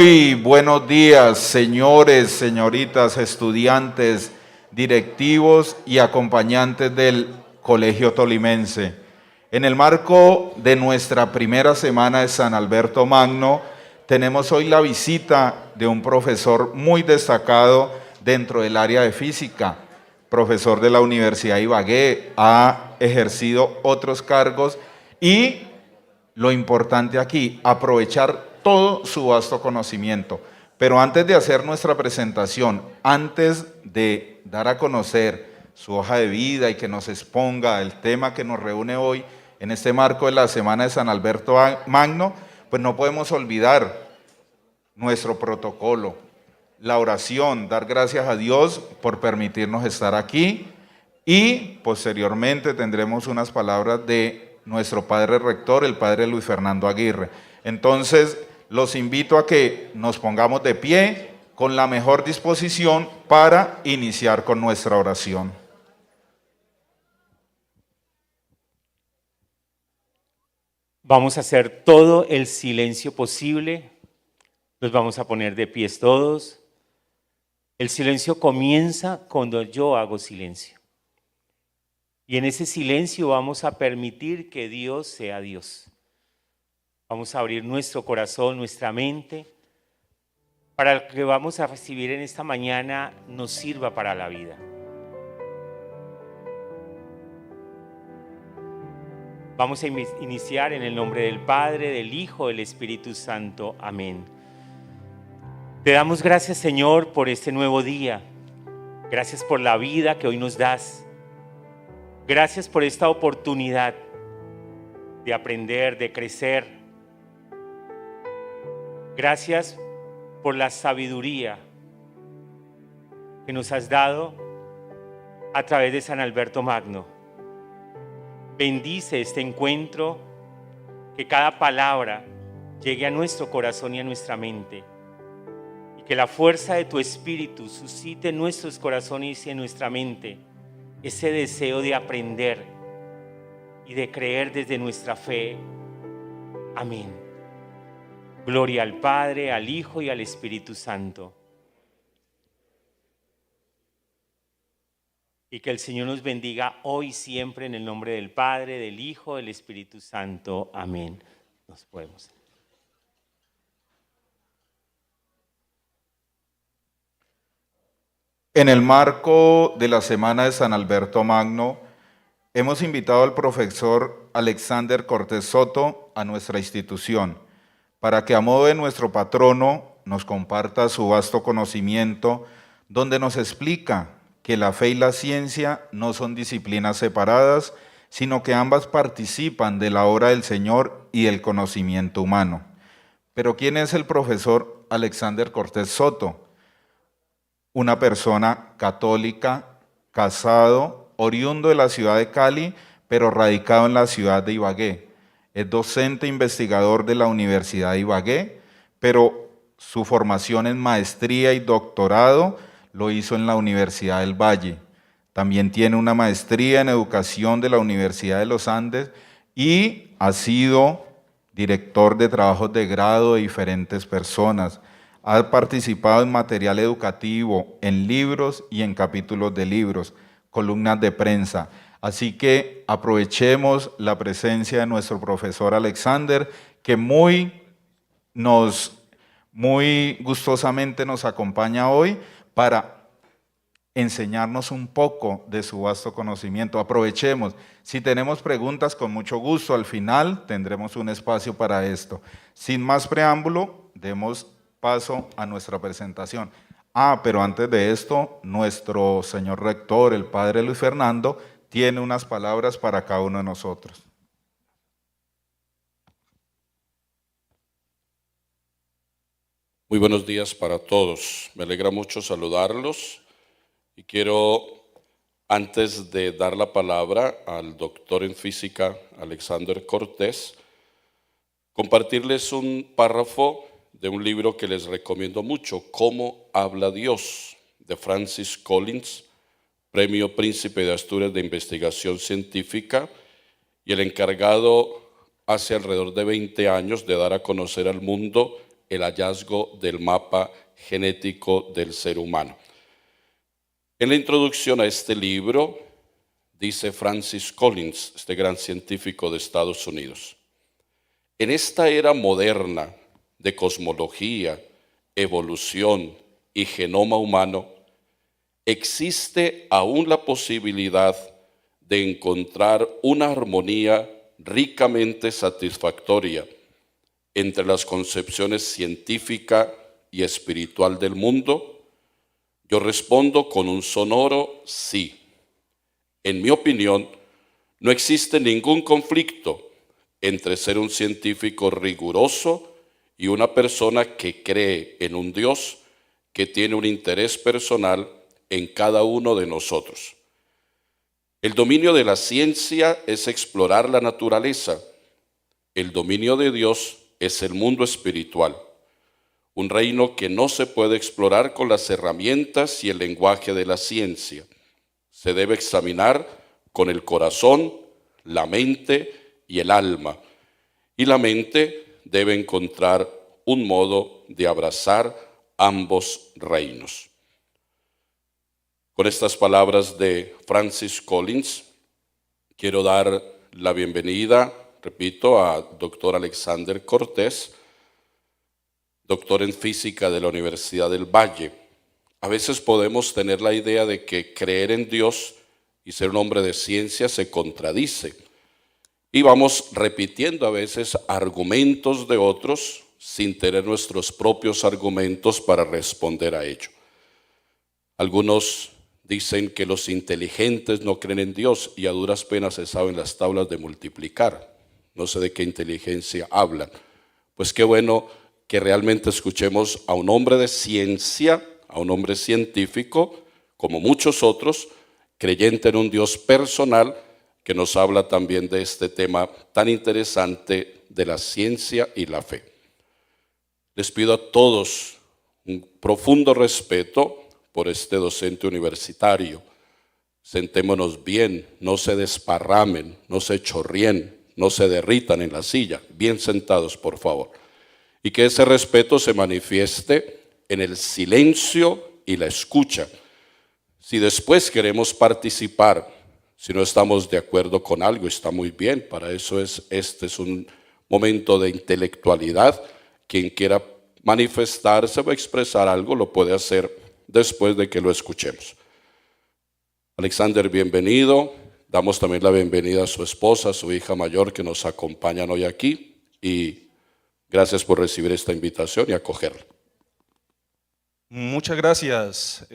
Muy buenos días, señores, señoritas, estudiantes, directivos y acompañantes del Colegio Tolimense. En el marco de nuestra primera semana de San Alberto Magno, tenemos hoy la visita de un profesor muy destacado dentro del área de física, profesor de la Universidad de Ibagué, ha ejercido otros cargos y lo importante aquí, aprovechar todo su vasto conocimiento. Pero antes de hacer nuestra presentación, antes de dar a conocer su hoja de vida y que nos exponga el tema que nos reúne hoy en este marco de la Semana de San Alberto Magno, pues no podemos olvidar nuestro protocolo, la oración, dar gracias a Dios por permitirnos estar aquí y posteriormente tendremos unas palabras de nuestro padre rector, el padre Luis Fernando Aguirre. Entonces, los invito a que nos pongamos de pie con la mejor disposición para iniciar con nuestra oración. Vamos a hacer todo el silencio posible. Nos vamos a poner de pies todos. El silencio comienza cuando yo hago silencio. Y en ese silencio vamos a permitir que Dios sea Dios. Vamos a abrir nuestro corazón, nuestra mente, para lo que vamos a recibir en esta mañana nos sirva para la vida. Vamos a iniciar en el nombre del Padre, del Hijo, del Espíritu Santo. Amén. Te damos gracias, Señor, por este nuevo día. Gracias por la vida que hoy nos das. Gracias por esta oportunidad de aprender, de crecer. Gracias por la sabiduría que nos has dado a través de San Alberto Magno. Bendice este encuentro, que cada palabra llegue a nuestro corazón y a nuestra mente, y que la fuerza de tu Espíritu suscite en nuestros corazones y en nuestra mente ese deseo de aprender y de creer desde nuestra fe. Amén. Gloria al Padre, al Hijo y al Espíritu Santo. Y que el Señor nos bendiga hoy y siempre en el nombre del Padre, del Hijo, del Espíritu Santo. Amén. Nos podemos. En el marco de la Semana de San Alberto Magno, hemos invitado al profesor Alexander Cortés Soto a nuestra institución, para que a modo de nuestro patrono nos comparta su vasto conocimiento, donde nos explica que la fe y la ciencia no son disciplinas separadas, sino que ambas participan de la obra del Señor y el conocimiento humano. Pero ¿quién es el profesor Alexander Cortés Soto? Una persona católica, casado, oriundo de la ciudad de Cali, pero radicado en la ciudad de Ibagué. Es docente investigador de la Universidad de Ibagué, pero su formación en maestría y doctorado lo hizo en la Universidad del Valle. También tiene una maestría en educación de la Universidad de los Andes y ha sido director de trabajos de grado de diferentes personas. Ha participado en material educativo, en libros y en capítulos de libros, columnas de prensa. Así que aprovechemos la presencia de nuestro profesor Alexander, que muy gustosamente nos acompaña hoy para enseñarnos un poco de su vasto conocimiento. Aprovechemos. Si tenemos preguntas, con mucho gusto, al final tendremos un espacio para esto. Sin más preámbulo, demos paso a nuestra presentación. Pero antes de esto, nuestro señor rector, el padre Luis Fernando, tiene unas palabras para cada uno de nosotros. Muy buenos días para todos. Me alegra mucho saludarlos y quiero, antes de dar la palabra al doctor en física Alexander Cortés, compartirles un párrafo de un libro que les recomiendo mucho, Cómo habla Dios, de Francis Collins, Premio Príncipe de Asturias de Investigación Científica, y el encargado hace alrededor de 20 años de dar a conocer al mundo el hallazgo del mapa genético del ser humano. En la introducción a este libro, dice Francis Collins, este gran científico de Estados Unidos: en esta era moderna de cosmología, evolución y genoma humano, existe aún la posibilidad de encontrar una armonía ricamente satisfactoria entre las concepciones científica y espiritual del mundo. Yo respondo con un sonoro sí. En mi opinión, no existe ningún conflicto entre ser un científico riguroso y una persona que cree en un Dios que tiene un interés personal en cada uno de nosotros. El dominio de la ciencia es explorar la naturaleza. El dominio de Dios es el mundo espiritual, un reino que no se puede explorar con las herramientas y el lenguaje de la ciencia. Se debe examinar con el corazón, la mente y el alma. Y la mente debe encontrar un modo de abrazar ambos reinos. Con estas palabras de Francis Collins, quiero dar la bienvenida, repito, a doctor Alexander Cortés, doctor en física de la Universidad del Valle. A veces podemos tener la idea de que creer en Dios y ser un hombre de ciencia se contradice. Y vamos repitiendo a veces argumentos de otros sin tener nuestros propios argumentos para responder a ello. Algunos dicen que los inteligentes no creen en Dios y a duras penas se saben las tablas de multiplicar. No sé de qué inteligencia hablan. Pues qué bueno que realmente escuchemos a un hombre de ciencia, a un hombre científico, como muchos otros, creyente en un Dios personal, que nos habla también de este tema tan interesante de la ciencia y la fe. Les pido a todos un profundo respeto por este docente universitario. Sentémonos bien, no se desparramen, no se chorrien, no se derritan en la silla, bien sentados por favor. Y que ese respeto se manifieste en el silencio y la escucha. Si después queremos participar, si no estamos de acuerdo con algo, está muy bien, para eso este es un momento de intelectualidad. Quien quiera manifestarse o expresar algo lo puede hacer después de que lo escuchemos. Alexander, bienvenido. Damos también la bienvenida a su esposa, a su hija mayor que nos acompañan hoy aquí y gracias por recibir esta invitación y acogerla. Muchas gracias,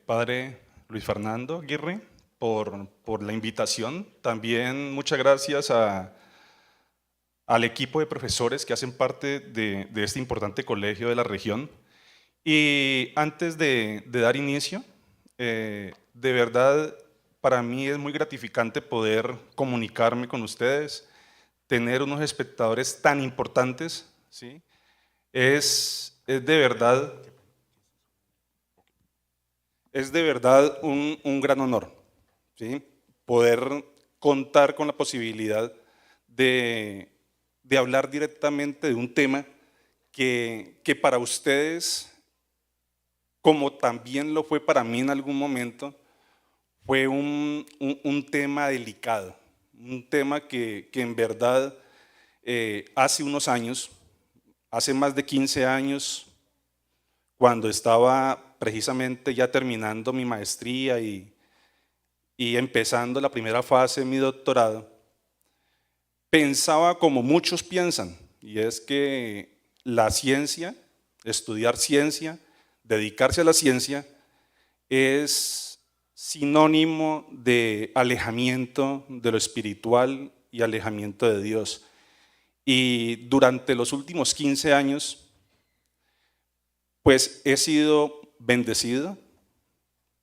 Padre Luis Fernando Aguirre, por la invitación. También muchas gracias al equipo de profesores que hacen parte de este importante colegio de la región. Y antes de dar inicio, de verdad para mí es muy gratificante poder comunicarme con ustedes, tener unos espectadores tan importantes, ¿sí? Es de verdad un gran honor, ¿sí? Poder contar con la posibilidad de hablar directamente de un tema que para ustedes, como también lo fue para mí en algún momento, fue un tema delicado, un tema que en verdad hace unos años, hace más de 15 años, cuando estaba precisamente ya terminando mi maestría y empezando la primera fase de mi doctorado, pensaba como muchos piensan, y es que la ciencia, estudiar ciencia, dedicarse a la ciencia, es sinónimo de alejamiento de lo espiritual y alejamiento de Dios. Y durante los últimos 15 años, pues he sido bendecido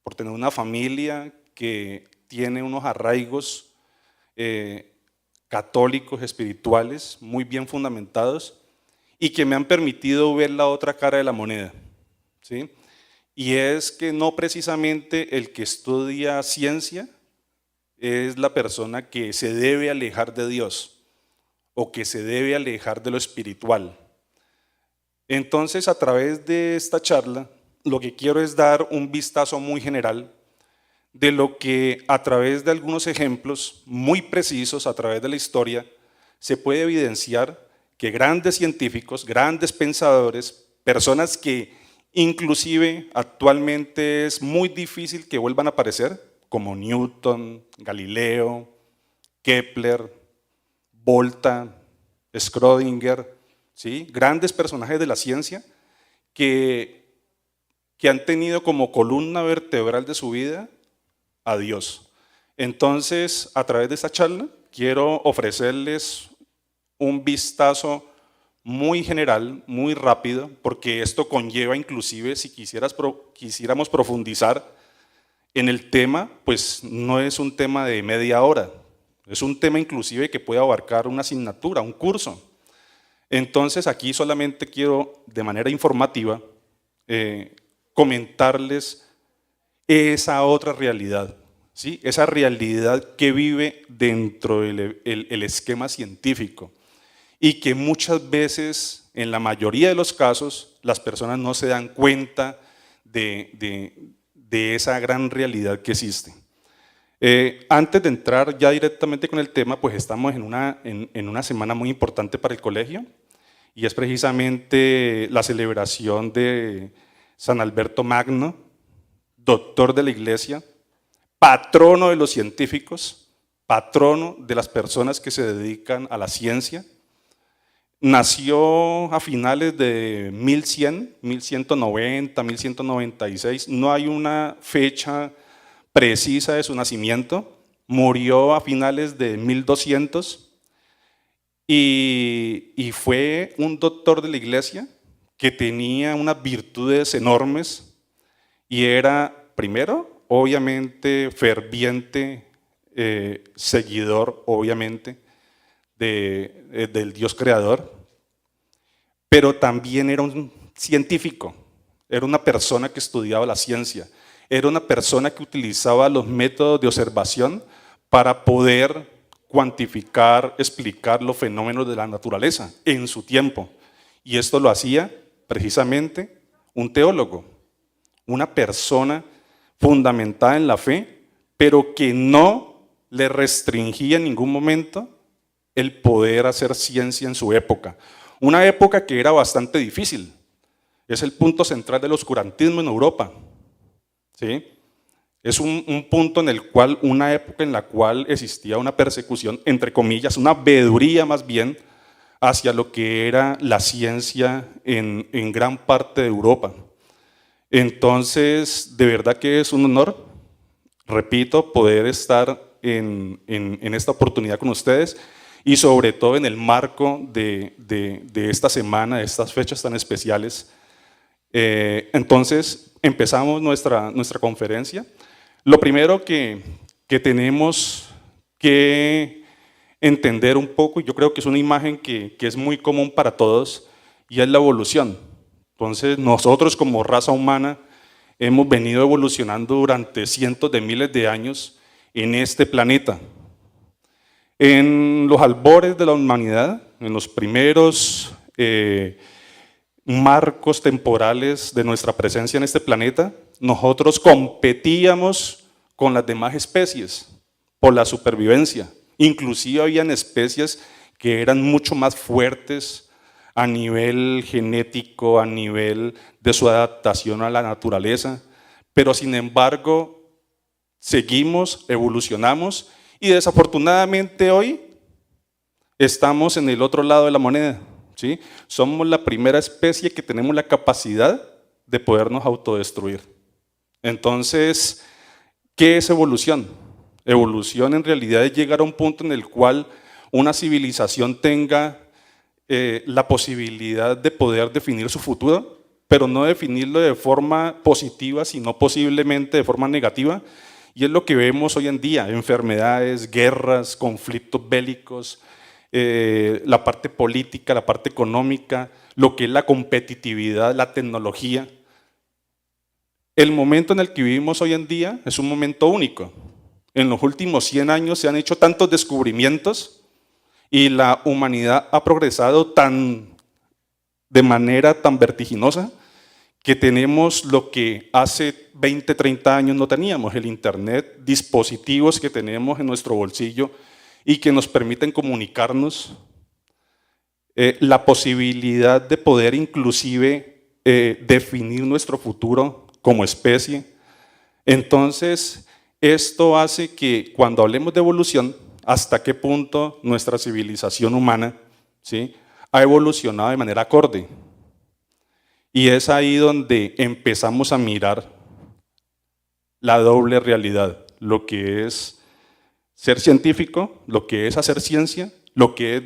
por tener una familia que tiene unos arraigos católicos, espirituales, muy bien fundamentados y que me han permitido ver la otra cara de la moneda, ¿sí? Y es que no precisamente el que estudia ciencia es la persona que se debe alejar de Dios o que se debe alejar de lo espiritual. Entonces, a través de esta charla, lo que quiero es dar un vistazo muy general de lo que a través de algunos ejemplos muy precisos a través de la historia se puede evidenciar que grandes científicos, grandes pensadores, personas que inclusive actualmente es muy difícil que vuelvan a aparecer, como Newton, Galileo, Kepler, Volta, Schrödinger, ¿sí? Grandes personajes de la ciencia que han tenido como columna vertebral de su vida a Dios. Entonces, a través de esta charla, quiero ofrecerles un vistazo muy general, muy rápido, porque esto conlleva inclusive, si quisiéramos profundizar en el tema, pues no es un tema de media hora, es un tema inclusive que puede abarcar una asignatura, un curso. Entonces, aquí solamente quiero, de manera informativa, comentarles esa otra realidad, ¿sí? Esa realidad que vive dentro del esquema científico y que muchas veces, en la mayoría de los casos, las personas no se dan cuenta de esa gran realidad que existe. Antes de entrar ya directamente con el tema, pues estamos en una semana muy importante para el colegio y es precisamente la celebración de San Alberto Magno, doctor de la Iglesia, patrono de los científicos, patrono de las personas que se dedican a la ciencia. Nació a finales de 1100, 1190, 1196, no hay una fecha precisa de su nacimiento, murió a finales de 1200 y fue un doctor de la Iglesia que tenía unas virtudes enormes y era, primero, obviamente ferviente seguidor, obviamente, del Dios creador, pero también era un científico, era una persona que estudiaba la ciencia, era una persona que utilizaba los métodos de observación para poder cuantificar, explicar los fenómenos de la naturaleza en su tiempo. Y esto lo hacía precisamente un teólogo, una persona fundamentada en la fe, pero que no le restringía en ningún momento el poder hacer ciencia en su época. Una época que era bastante difícil. Es el punto central del oscurantismo en Europa. ¿Sí? Es un punto en el cual, una época en la cual existía una persecución, entre comillas, una veeduría más bien, hacia lo que era la ciencia en gran parte de Europa. Entonces, de verdad que es un honor, repito, poder estar en esta oportunidad con ustedes y sobre todo en el marco de esta semana, de estas fechas tan especiales. Entonces, empezamos nuestra conferencia. Lo primero que tenemos que entender un poco, y yo creo que es una imagen que es muy común para todos, y es la evolución. Entonces, nosotros como raza humana hemos venido evolucionando durante cientos de miles de años en este planeta. En los albores de la humanidad, en los primeros marcos temporales de nuestra presencia en este planeta, nosotros competíamos con las demás especies por la supervivencia. Inclusive habían especies que eran mucho más fuertes a nivel genético, a nivel de su adaptación a la naturaleza, pero sin embargo seguimos, evolucionamos y desafortunadamente hoy estamos en el otro lado de la moneda, ¿sí? Somos la primera especie que tenemos la capacidad de podernos autodestruir. Entonces, ¿qué es evolución? Evolución en realidad es llegar a un punto en el cual una civilización tenga la posibilidad de poder definir su futuro, pero no definirlo de forma positiva, sino posiblemente de forma negativa. Y es lo que vemos hoy en día, enfermedades, guerras, conflictos bélicos, la parte política, la parte económica, lo que es la competitividad, la tecnología. El momento en el que vivimos hoy en día es un momento único. En los últimos 100 años se han hecho tantos descubrimientos y la humanidad ha progresado tan de manera tan vertiginosa que tenemos lo que hace 20, 30 años no teníamos, el Internet, dispositivos que tenemos en nuestro bolsillo y que nos permiten comunicarnos, la posibilidad de poder inclusive definir nuestro futuro como especie. Entonces, esto hace que cuando hablemos de evolución, hasta qué punto nuestra civilización humana, ¿sí?, ha evolucionado de manera acorde. Y es ahí donde empezamos a mirar la doble realidad, lo que es ser científico, lo que es hacer ciencia, lo que es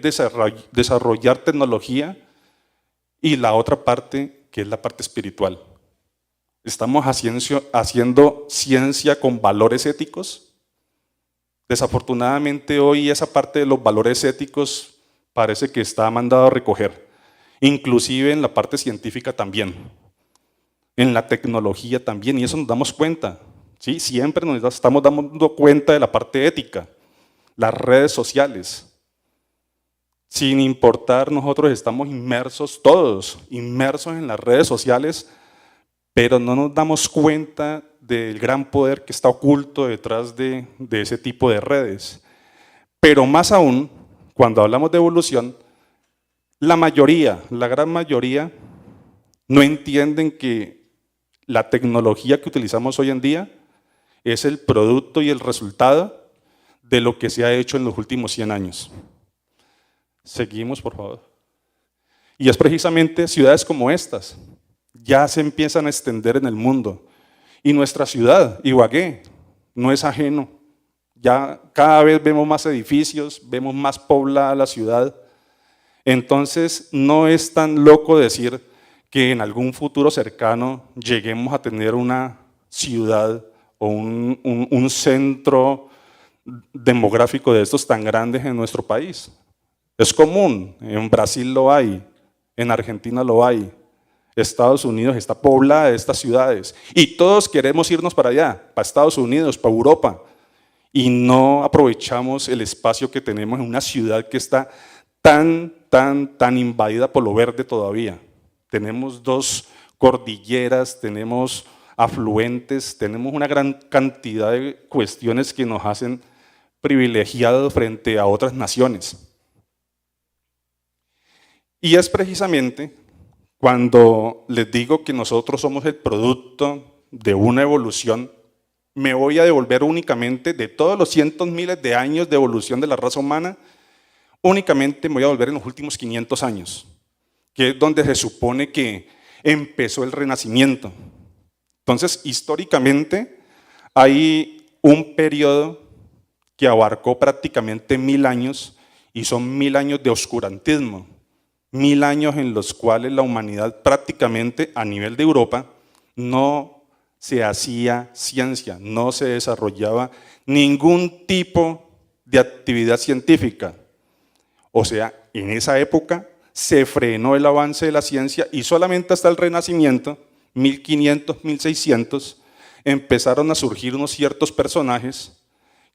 desarrollar tecnología y la otra parte que es la parte espiritual. Estamos haciendo ciencia con valores éticos. Desafortunadamente hoy esa parte de los valores éticos parece que está mandado a recoger, inclusive en la parte científica también, en la tecnología también, y eso nos damos cuenta, ¿sí? Siempre nos estamos dando cuenta de la parte ética, las redes sociales. Sin importar, nosotros estamos inmersos, todos inmersos en las redes sociales, pero no nos damos cuenta del gran poder que está oculto detrás de ese tipo de redes. Pero más aún, cuando hablamos de evolución, la gran mayoría, no entienden que la tecnología que utilizamos hoy en día es el producto y el resultado de lo que se ha hecho en los últimos 100 años. Seguimos, por favor. Y es precisamente ciudades como estas, ya se empiezan a extender en el mundo. Y nuestra ciudad, Ibagué, no es ajeno. Ya cada vez vemos más edificios, vemos más poblada la ciudad. Entonces, no es tan loco decir que en algún futuro cercano lleguemos a tener una ciudad o un centro demográfico de estos tan grandes en nuestro país. Es común, en Brasil lo hay, en Argentina lo hay, Estados Unidos está poblada de estas ciudades y todos queremos irnos para allá, para Estados Unidos, para Europa, y no aprovechamos el espacio que tenemos en una ciudad que está tan invadida por lo verde todavía. Tenemos 2 cordilleras, tenemos afluentes, tenemos una gran cantidad de cuestiones que nos hacen privilegiados frente a otras naciones. Y es precisamente cuando les digo que nosotros somos el producto de una evolución, me voy a devolver únicamente de todos los cientos miles de años de evolución de la raza humana, únicamente me voy a volver en los últimos 500 años, que es donde se supone que empezó el Renacimiento. Entonces, históricamente, hay un periodo que abarcó prácticamente 1000 años y son 1000 años de oscurantismo, 1000 años en los cuales la humanidad prácticamente a nivel de Europa no se hacía ciencia, no se desarrollaba ningún tipo de actividad científica. O sea, en esa época se frenó el avance de la ciencia y solamente hasta el Renacimiento, 1500, 1600, empezaron a surgir unos ciertos personajes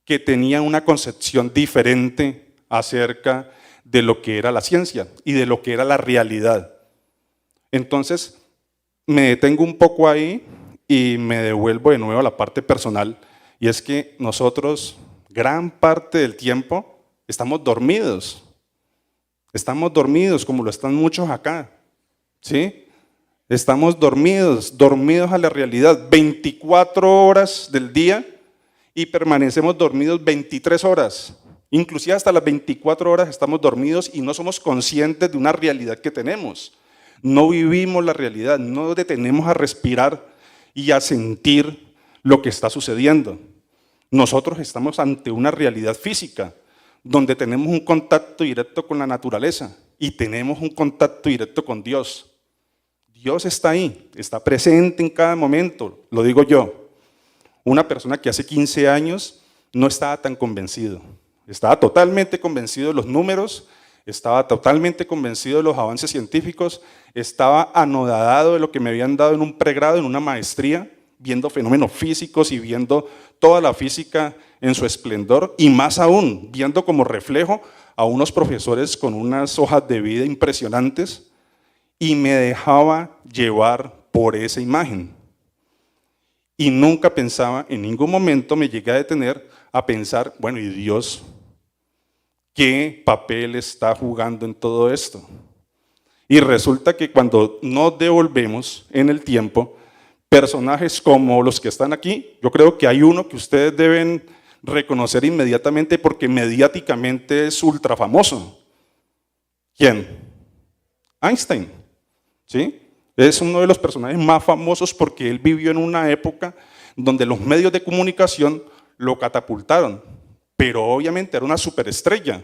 que tenían una concepción diferente acerca de lo que era la ciencia y de lo que era la realidad. Entonces, me detengo un poco ahí y me devuelvo de nuevo a la parte personal, y es que nosotros, gran parte del tiempo, estamos dormidos. Estamos dormidos como lo están muchos acá, ¿sí? Estamos dormidos a la realidad, 24 horas del día y permanecemos dormidos 23 horas. Inclusive hasta las 24 horas estamos dormidos y no somos conscientes de una realidad que tenemos. No vivimos la realidad, no detenemos a respirar y a sentir lo que está sucediendo. Nosotros estamos ante una realidad física, donde tenemos un contacto directo con la naturaleza y tenemos un contacto directo con Dios. Dios está ahí, está presente en cada momento, lo digo yo. Una persona que hace 15 años no estaba tan convencido. Estaba totalmente convencido de los números, estaba totalmente convencido de los avances científicos, estaba anodadado de lo que me habían dado en un pregrado, en una maestría, viendo fenómenos físicos y viendo toda la física en su esplendor, y más aún, viendo como reflejo a unos profesores con unas hojas de vida impresionantes, y me dejaba llevar por esa imagen. Y nunca pensaba, en ningún momento me llegué a detener a pensar, bueno, ¿y Dios qué papel está jugando en todo esto? Y resulta que cuando nos devolvemos en el tiempo, personajes como los que están aquí, yo creo que hay uno que ustedes deben reconocer inmediatamente porque mediáticamente es ultra famoso. ¿Quién? Einstein, ¿sí? Es uno de los personajes más famosos porque él vivió en una época donde los medios de comunicación lo catapultaron, pero obviamente era una superestrella.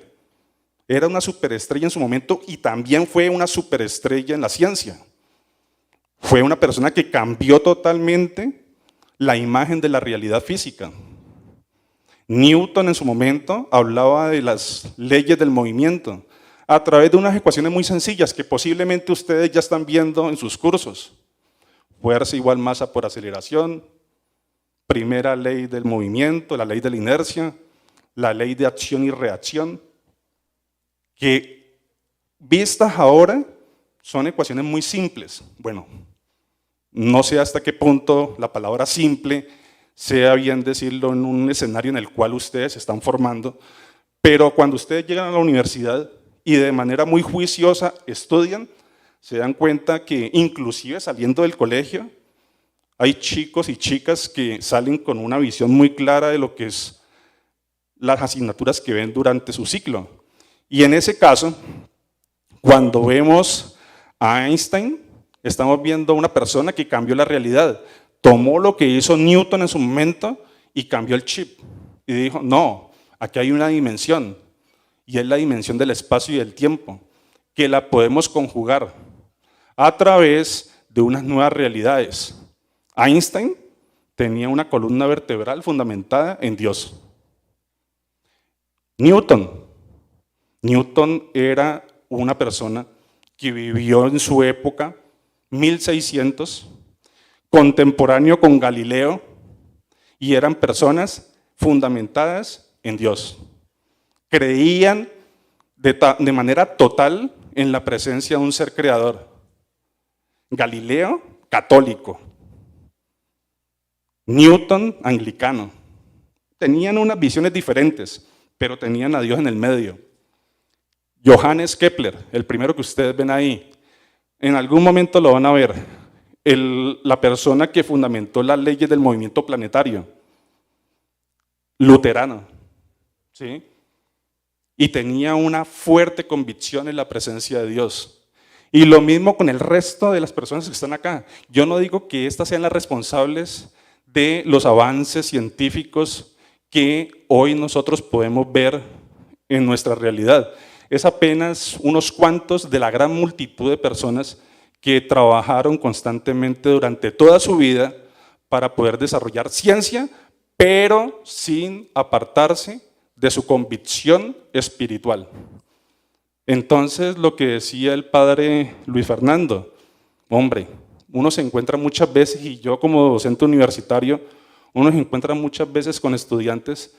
Era una superestrella en su momento y también fue una superestrella en la ciencia. Fue una persona que cambió totalmente la imagen de la realidad física. Newton en su momento hablaba de las leyes del movimiento a través de unas ecuaciones muy sencillas que posiblemente ustedes ya están viendo en sus cursos. Fuerza igual masa por aceleración, primera ley del movimiento, la ley de la inercia, la ley de acción y reacción, que vistas ahora son ecuaciones muy simples. Bueno, no sé hasta qué punto la palabra simple sea bien decirlo en un escenario en el cual ustedes se están formando, pero cuando ustedes llegan a la universidad y de manera muy juiciosa estudian, se dan cuenta que inclusive saliendo del colegio, hay chicos y chicas que salen con una visión muy clara de lo que es las asignaturas que ven durante su ciclo. Y en ese caso, cuando vemos a Einstein, estamos viendo a una persona que cambió la realidad. Tomó lo que hizo Newton en su momento y cambió el chip. Y dijo, no, aquí hay una dimensión, y es la dimensión del espacio y del tiempo, que la podemos conjugar a través de unas nuevas realidades. Einstein tenía una columna vertebral fundamentada en Dios. Newton era una persona que vivió en su época, 1600, contemporáneo con Galileo, y eran personas fundamentadas en Dios. Creían de manera total en la presencia de un ser creador. Galileo, católico. Newton, anglicano. Tenían unas visiones diferentes, pero tenían a Dios en el medio. Johannes Kepler, el primero que ustedes ven ahí, en algún momento lo van a ver, la persona que fundamentó las leyes del movimiento planetario, luterano, ¿sí? Y tenía una fuerte convicción en la presencia de Dios. Y lo mismo con el resto de las personas que están acá. Yo no digo que estas sean las responsables de los avances científicos que hoy nosotros podemos ver en nuestra realidad. Es apenas unos cuantos de la gran multitud de personas que trabajaron constantemente durante toda su vida para poder desarrollar ciencia, pero sin apartarse de su convicción espiritual. Entonces, lo que decía el padre Luis Fernando, hombre, uno se encuentra muchas veces, y yo como docente universitario, uno se encuentra muchas veces con estudiantes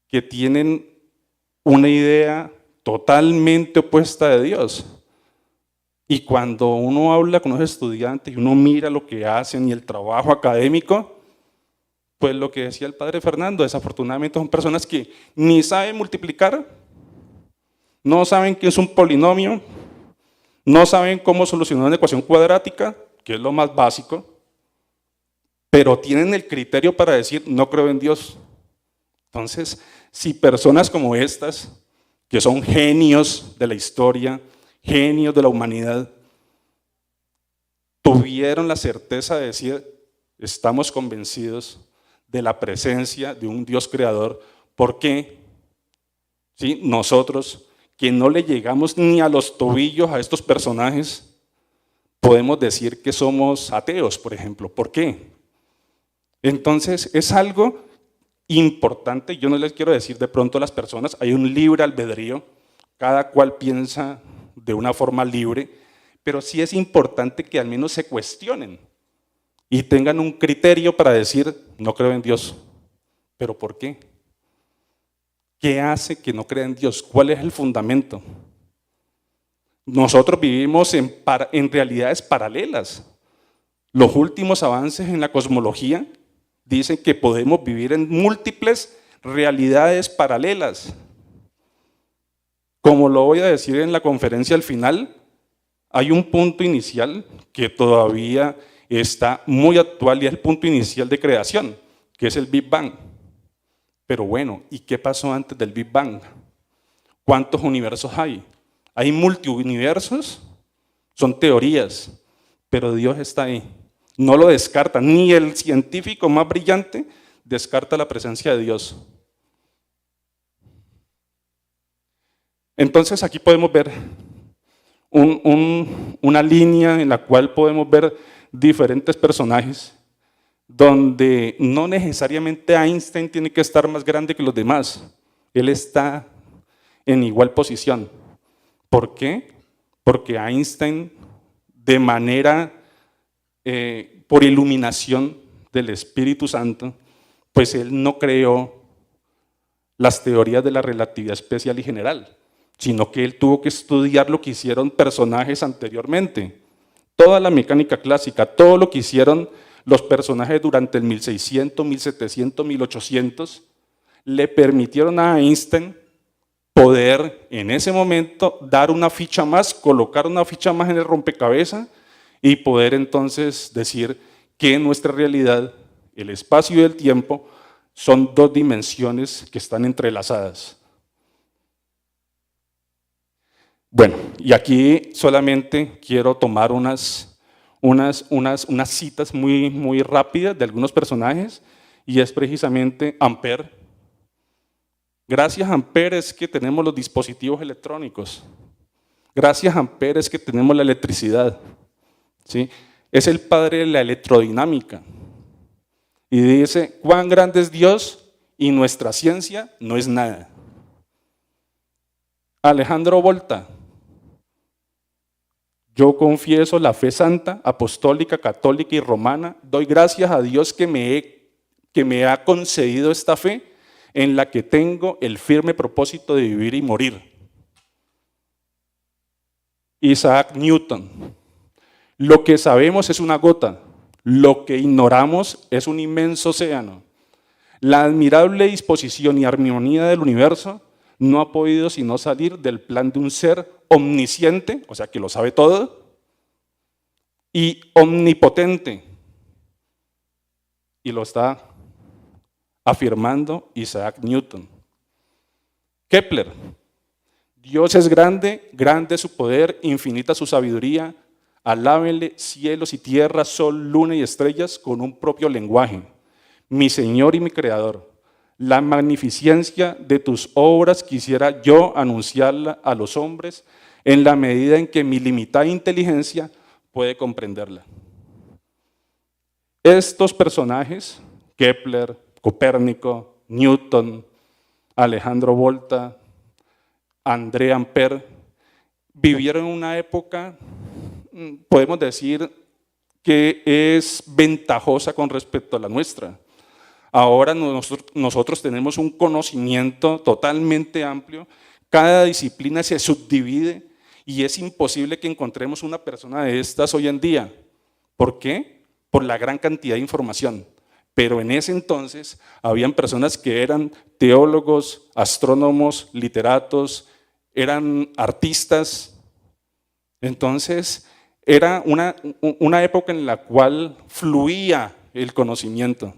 que tienen una idea totalmente opuesta de Dios. Y cuando uno habla con los estudiantes y uno mira lo que hacen y el trabajo académico, pues lo que decía el padre Fernando, desafortunadamente son personas que ni saben multiplicar, no saben qué es un polinomio, no saben cómo solucionar una ecuación cuadrática, que es lo más básico, pero tienen el criterio para decir, no creo en Dios. Entonces, si personas como estas, que son genios de la historia, genios de la humanidad, tuvieron la certeza de decir, estamos convencidos de la presencia de un Dios creador, ¿por qué? ¿Sí? Nosotros, que no le llegamos ni a los tobillos a estos personajes, podemos decir que somos ateos, por ejemplo. ¿Por qué? Entonces, es algo importante. Yo no les quiero decir de pronto a las personas, hay un libre albedrío, cada cual piensa de una forma libre, pero sí es importante que al menos se cuestionen y tengan un criterio para decir, no creo en Dios. ¿Pero por qué? ¿Qué hace que no crea en Dios? ¿Cuál es el fundamento? Nosotros vivimos en realidades paralelas. Los últimos avances en la cosmología dicen que podemos vivir en múltiples realidades paralelas. Como lo voy a decir en la conferencia al final, hay un punto inicial que todavía está muy actual y es el punto inicial de creación, que es el Big Bang. Pero bueno, ¿y qué pasó antes del Big Bang? ¿Cuántos universos hay? ¿Hay multiuniversos? Son teorías, pero Dios está ahí. No lo descarta, ni el científico más brillante descarta la presencia de Dios. Entonces aquí podemos ver una línea en la cual podemos ver diferentes personajes, donde no necesariamente Einstein tiene que estar más grande que los demás. Él está en igual posición. ¿Por qué? Porque Einstein, de manera, por iluminación del Espíritu Santo, pues él no creó las teorías de la relatividad especial y general, sino que él tuvo que estudiar lo que hicieron personajes anteriormente. Toda la mecánica clásica, todo lo que hicieron los personajes durante el 1600, 1700, 1800, le permitieron a Einstein poder en ese momento dar una ficha más, colocar una ficha más en el rompecabezas y poder entonces decir que nuestra realidad, el espacio y el tiempo, son dos dimensiones que están entrelazadas. Bueno, y aquí solamente quiero tomar unas citas muy rápidas de algunos personajes, y es precisamente Ampère. Gracias a Ampère es que tenemos los dispositivos electrónicos. Gracias a Ampère es que tenemos la electricidad. ¿Sí? Es el padre de la electrodinámica. Y dice, cuán grande es Dios y nuestra ciencia no es nada. Alejandro Volta. Yo confieso la fe santa, apostólica, católica y romana. Doy gracias a Dios que me ha concedido esta fe en la que tengo el firme propósito de vivir y morir. Isaac Newton. Lo que sabemos es una gota, lo que ignoramos es un inmenso océano. La admirable disposición y armonía del universo no ha podido sino salir del plan de un ser omnisciente, o sea que lo sabe todo, y omnipotente. Y lo está afirmando Isaac Newton. Kepler. Dios es grande, grande su poder, infinita su sabiduría. Alábenle cielos y tierra, sol, luna y estrellas con un propio lenguaje. Mi Señor y mi Creador, la magnificencia de tus obras quisiera yo anunciarla a los hombres en la medida en que mi limitada inteligencia puede comprenderla. Estos personajes, Kepler, Copérnico, Newton, Alejandro Volta, André Ampère, vivieron en una época, podemos decir, que es ventajosa con respecto a la nuestra. Ahora nosotros tenemos un conocimiento totalmente amplio, cada disciplina se subdivide y es imposible que encontremos una persona de estas hoy en día. ¿Por qué? Por la gran cantidad de información. Pero en ese entonces habían personas que eran teólogos, astrónomos, literatos, eran artistas. Entonces era una época en la cual fluía el conocimiento.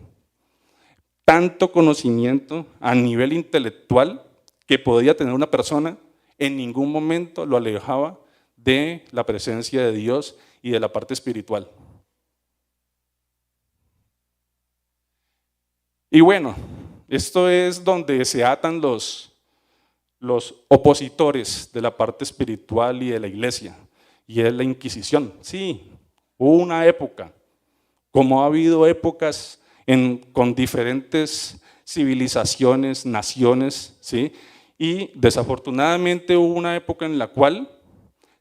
Tanto conocimiento a nivel intelectual que podía tener una persona, en ningún momento lo alejaba de la presencia de Dios y de la parte espiritual. Y bueno, esto es donde se atan los opositores de la parte espiritual y de la iglesia, y es la Inquisición. Sí, hubo una época, como ha habido épocas con diferentes civilizaciones, naciones, ¿sí? Y desafortunadamente hubo una época en la cual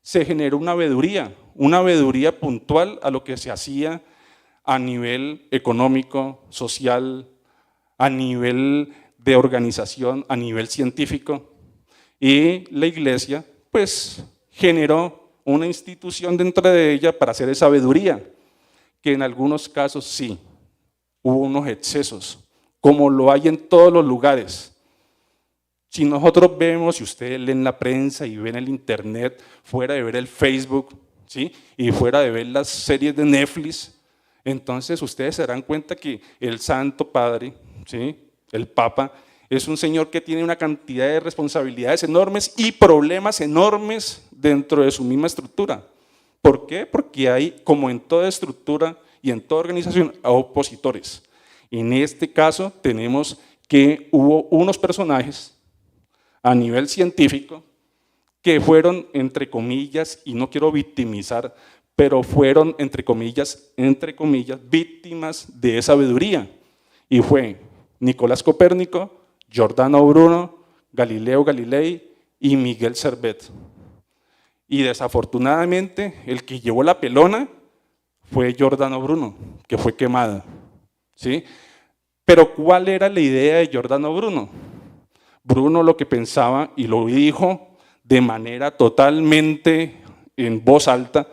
se generó una veeduría puntual a lo que se hacía a nivel económico, social, a nivel de organización, a nivel científico. Y la iglesia pues generó una institución dentro de ella para hacer esa sabiduría, que en algunos casos sí, hubo unos excesos, como lo hay en todos los lugares. Si nosotros vemos, si ustedes leen la prensa y ven el internet, fuera de ver el Facebook, ¿sí? Y fuera de ver las series de Netflix, entonces ustedes se darán cuenta que el Santo Padre, ¿sí? El Papa, es un señor que tiene una cantidad de responsabilidades enormes y problemas enormes dentro de su misma estructura. ¿Por qué? Porque hay, como en toda estructura y en toda organización, opositores. En este caso tenemos que hubo unos personajes a nivel científico que fueron, entre comillas, y no quiero victimizar, pero fueron, entre comillas, víctimas de esa sabiduría. Y fue Nicolás Copérnico, Giordano Bruno, Galileo Galilei y Miguel Servet. Y desafortunadamente, el que llevó la pelona fue Giordano Bruno, que fue quemado, ¿sí? Pero ¿cuál era la idea de Giordano Bruno? Bruno lo que pensaba, y lo dijo de manera totalmente en voz alta,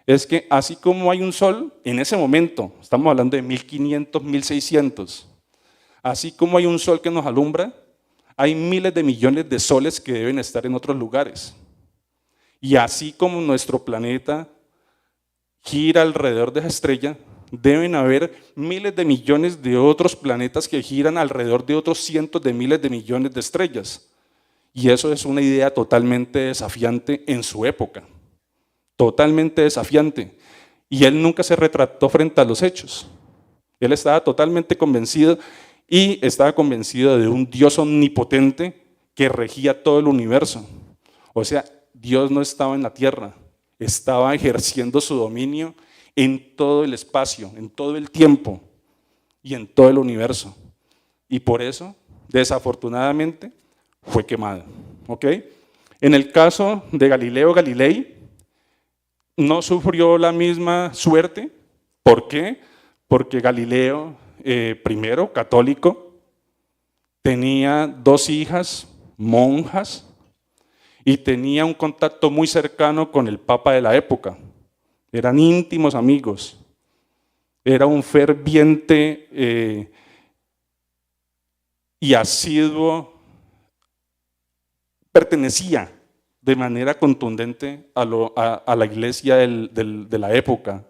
es que así como hay un sol, en ese momento, estamos hablando de 1500, 1600, así como hay un sol que nos alumbra, hay miles de millones de soles que deben estar en otros lugares. Y así como nuestro planeta gira alrededor de esa estrella, deben haber miles de millones de otros planetas que giran alrededor de otros cientos de miles de millones de estrellas. Y eso es una idea totalmente desafiante en su época, totalmente desafiante. Y él nunca se retractó frente a los hechos. Él estaba totalmente convencido y estaba convencido de un Dios omnipotente que regía todo el universo. O sea, Dios no estaba en la tierra, estaba ejerciendo su dominio en todo el espacio, en todo el tiempo y en todo el universo. Y por eso, desafortunadamente, fue quemado. ¿Ok? En el caso de Galileo Galilei, no sufrió la misma suerte. ¿Por qué? Porque Galileo, primero, católico, tenía 2 hijas, monjas, y tenía un contacto muy cercano con el Papa de la época. Eran íntimos amigos. Era un ferviente y asiduo, pertenecía de manera contundente a la iglesia de la época.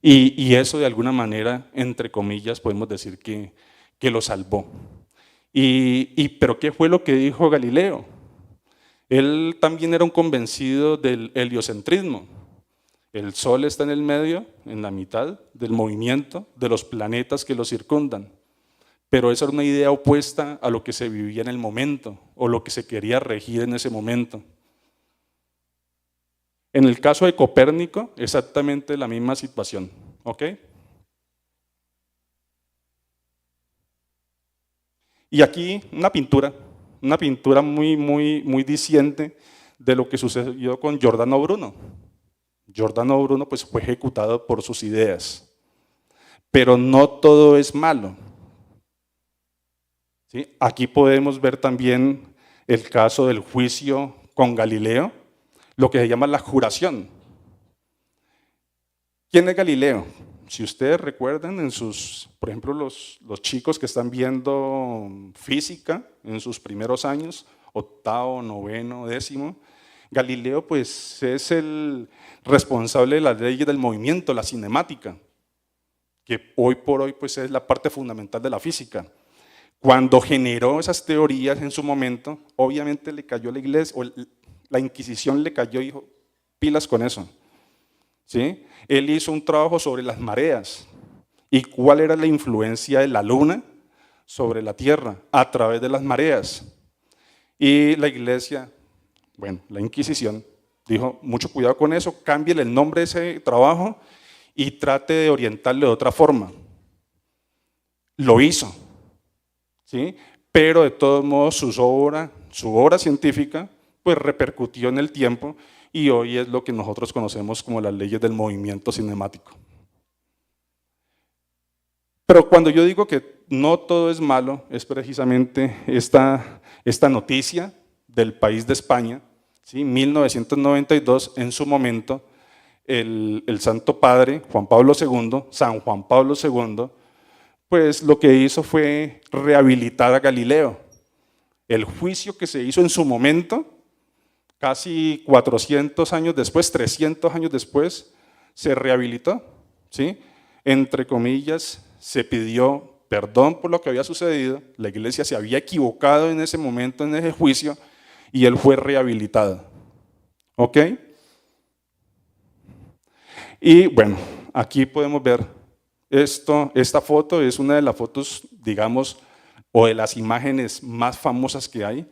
Y eso de alguna manera, entre comillas, podemos decir que lo salvó. Pero ¿qué fue lo que dijo Galileo? Él también era un convencido del heliocentrismo. El Sol está en el medio, en la mitad del movimiento de los planetas que lo circundan. Pero esa era una idea opuesta a lo que se vivía en el momento o lo que se quería regir en ese momento. En el caso de Copérnico, exactamente la misma situación. ¿Ok? Y aquí una pintura muy diciente de lo que sucedió con Giordano Bruno. Giordano Bruno pues, fue ejecutado por sus ideas, pero no todo es malo. ¿Sí? Aquí podemos ver también el caso del juicio con Galileo, lo que se llama la juración. ¿Quién es Galileo? Si ustedes recuerdan, por ejemplo, los chicos que están viendo física en sus primeros años, 8º, 9º, 10º, Galileo pues, es el responsable de las leyes del movimiento, la cinemática, que hoy por hoy pues, es la parte fundamental de la física. Cuando generó esas teorías en su momento, obviamente le cayó la iglesia, o la Inquisición le cayó y dijo, pilas con eso. ¿Sí? Él hizo un trabajo sobre las mareas y cuál era la influencia de la luna sobre la tierra a través de las mareas. Y la iglesia, la Inquisición, dijo, mucho cuidado con eso, cámbiale el nombre de ese trabajo y trate de orientarle de otra forma. Lo hizo, ¿sí? Pero de todos modos su obra científica, pues repercutió en el tiempo y hoy es lo que nosotros conocemos como las leyes del movimiento cinemático. Pero cuando yo digo que no todo es malo, es precisamente esta noticia del país de España, ¿sí? 1992, en su momento, el Santo Padre, Juan Pablo II, San Juan Pablo II, pues lo que hizo fue rehabilitar a Galileo. El juicio que se hizo en su momento, casi 400 años después, 300 años después, se rehabilitó, ¿sí? Entre comillas, se pidió perdón por lo que había sucedido, la iglesia se había equivocado en ese momento, en ese juicio, y él fue rehabilitado. ¿Ok? Y bueno, aquí podemos ver esta foto es una de las fotos, digamos, o de las imágenes más famosas que hay.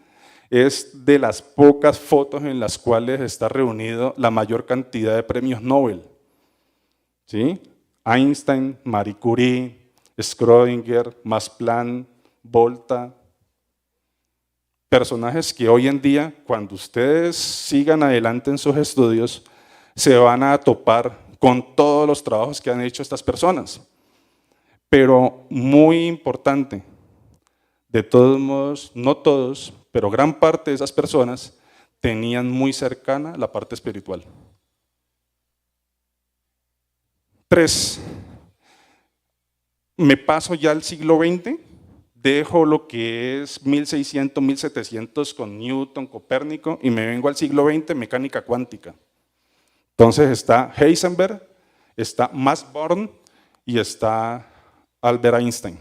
Es de las pocas fotos en las cuales está reunido la mayor cantidad de premios Nobel. ¿Sí? Einstein, Marie Curie, Schrödinger, Max Planck, Volta. Personajes que hoy en día, cuando ustedes sigan adelante en sus estudios, se van a topar con todos los trabajos que han hecho estas personas. Pero muy importante, de todos modos, no todos, pero gran parte de esas personas tenían muy cercana la parte espiritual. 3. Me paso ya al siglo XX, dejo lo que es 1600, 1700 con Newton, Copérnico, y me vengo al siglo XX, mecánica cuántica. Entonces está Heisenberg, está Max Born y está Albert Einstein.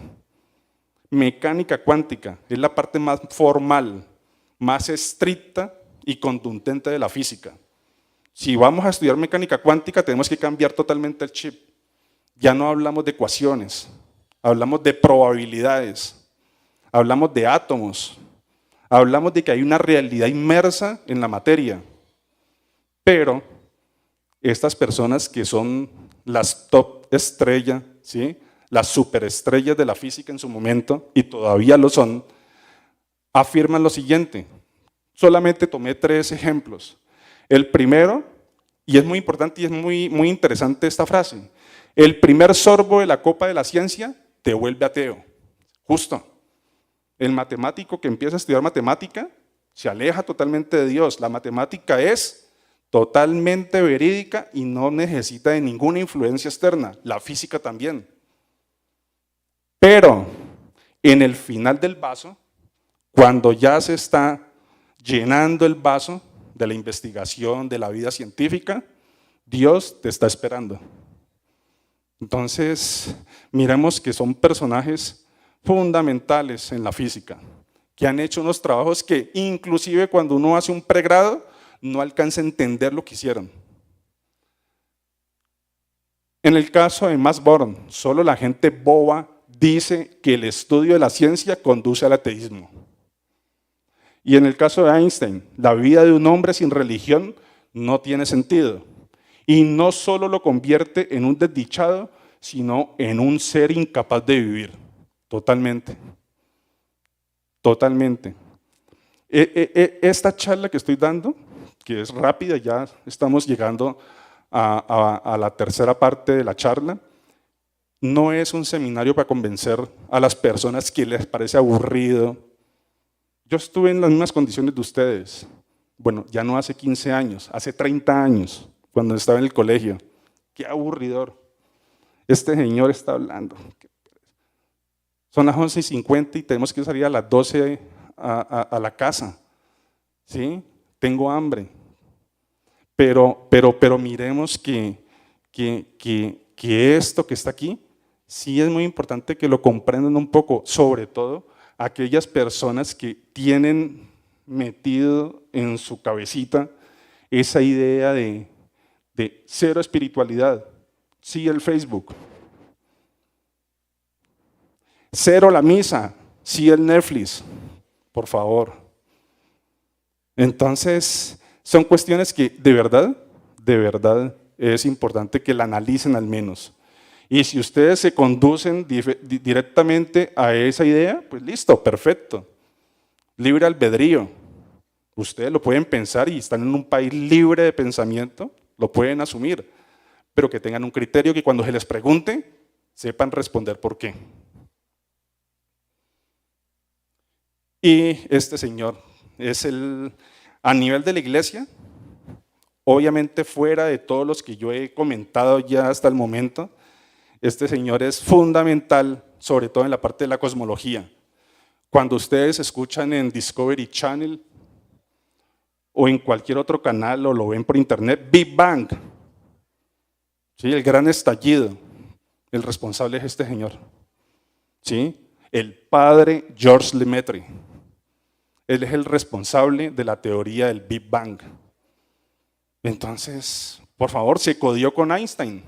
Mecánica cuántica es la parte más formal, más estricta y contundente de la física. Si vamos a estudiar mecánica cuántica, tenemos que cambiar totalmente el chip. Ya no hablamos de ecuaciones, hablamos de probabilidades, hablamos de átomos, hablamos de que hay una realidad inmersa en la materia. Pero estas personas que son las top estrellas, ¿sí? Las superestrellas de la física en su momento, y todavía lo son, afirman lo siguiente. Solamente tomé 3 ejemplos. El primero, y es muy importante y es muy interesante esta frase, el primer sorbo de la copa de la ciencia te vuelve ateo. Justo. El matemático que empieza a estudiar matemática se aleja totalmente de Dios. La matemática es totalmente verídica y no necesita de ninguna influencia externa. La física también. Pero en el final del vaso, cuando ya se está llenando el vaso de la investigación, de la vida científica, Dios te está esperando. Entonces, miremos que son personajes fundamentales en la física, que han hecho unos trabajos que inclusive cuando uno hace un pregrado, no alcanza a entender lo que hicieron. En el caso de Max Born, solo la gente boba dice que el estudio de la ciencia conduce al ateísmo. Y en el caso de Einstein, la vida de un hombre sin religión no tiene sentido. Y no solo lo convierte en un desdichado, sino en un ser incapaz de vivir. Totalmente. Totalmente. Esta charla que estoy dando, que es rápida, ya estamos llegando a la tercera parte de la charla, no es un seminario para convencer a las personas que les parece aburrido. Yo estuve en las mismas condiciones de ustedes. Bueno, ya no hace 15 años, hace 30 años, cuando estaba en el colegio. Qué aburridor. Este señor está hablando. Son las 11:50 y tenemos que salir a las 12 a la casa. ¿Sí? Tengo hambre. Pero miremos que esto que está aquí, sí es muy importante que lo comprendan un poco, sobre todo aquellas personas que tienen metido en su cabecita esa idea de cero espiritualidad, sí el Facebook, cero la misa, sí el Netflix, por favor. Entonces, son cuestiones que de verdad es importante que la analicen al menos. Y si ustedes se conducen directamente a esa idea, pues listo, perfecto. Libre albedrío. Ustedes lo pueden pensar y están en un país libre de pensamiento, lo pueden asumir, pero que tengan un criterio que cuando se les pregunte, sepan responder por qué. Y este señor es A nivel de la iglesia, obviamente fuera de todos los que yo he comentado ya hasta el momento, este señor es fundamental, sobre todo en la parte de la cosmología. Cuando ustedes escuchan en Discovery Channel o en cualquier otro canal o lo ven por internet, Big Bang, ¿sí? El gran estallido, el responsable es este señor, ¿sí? El padre George Lemaitre. Él es el responsable de la teoría del Big Bang. Entonces, por favor, se codió con Einstein,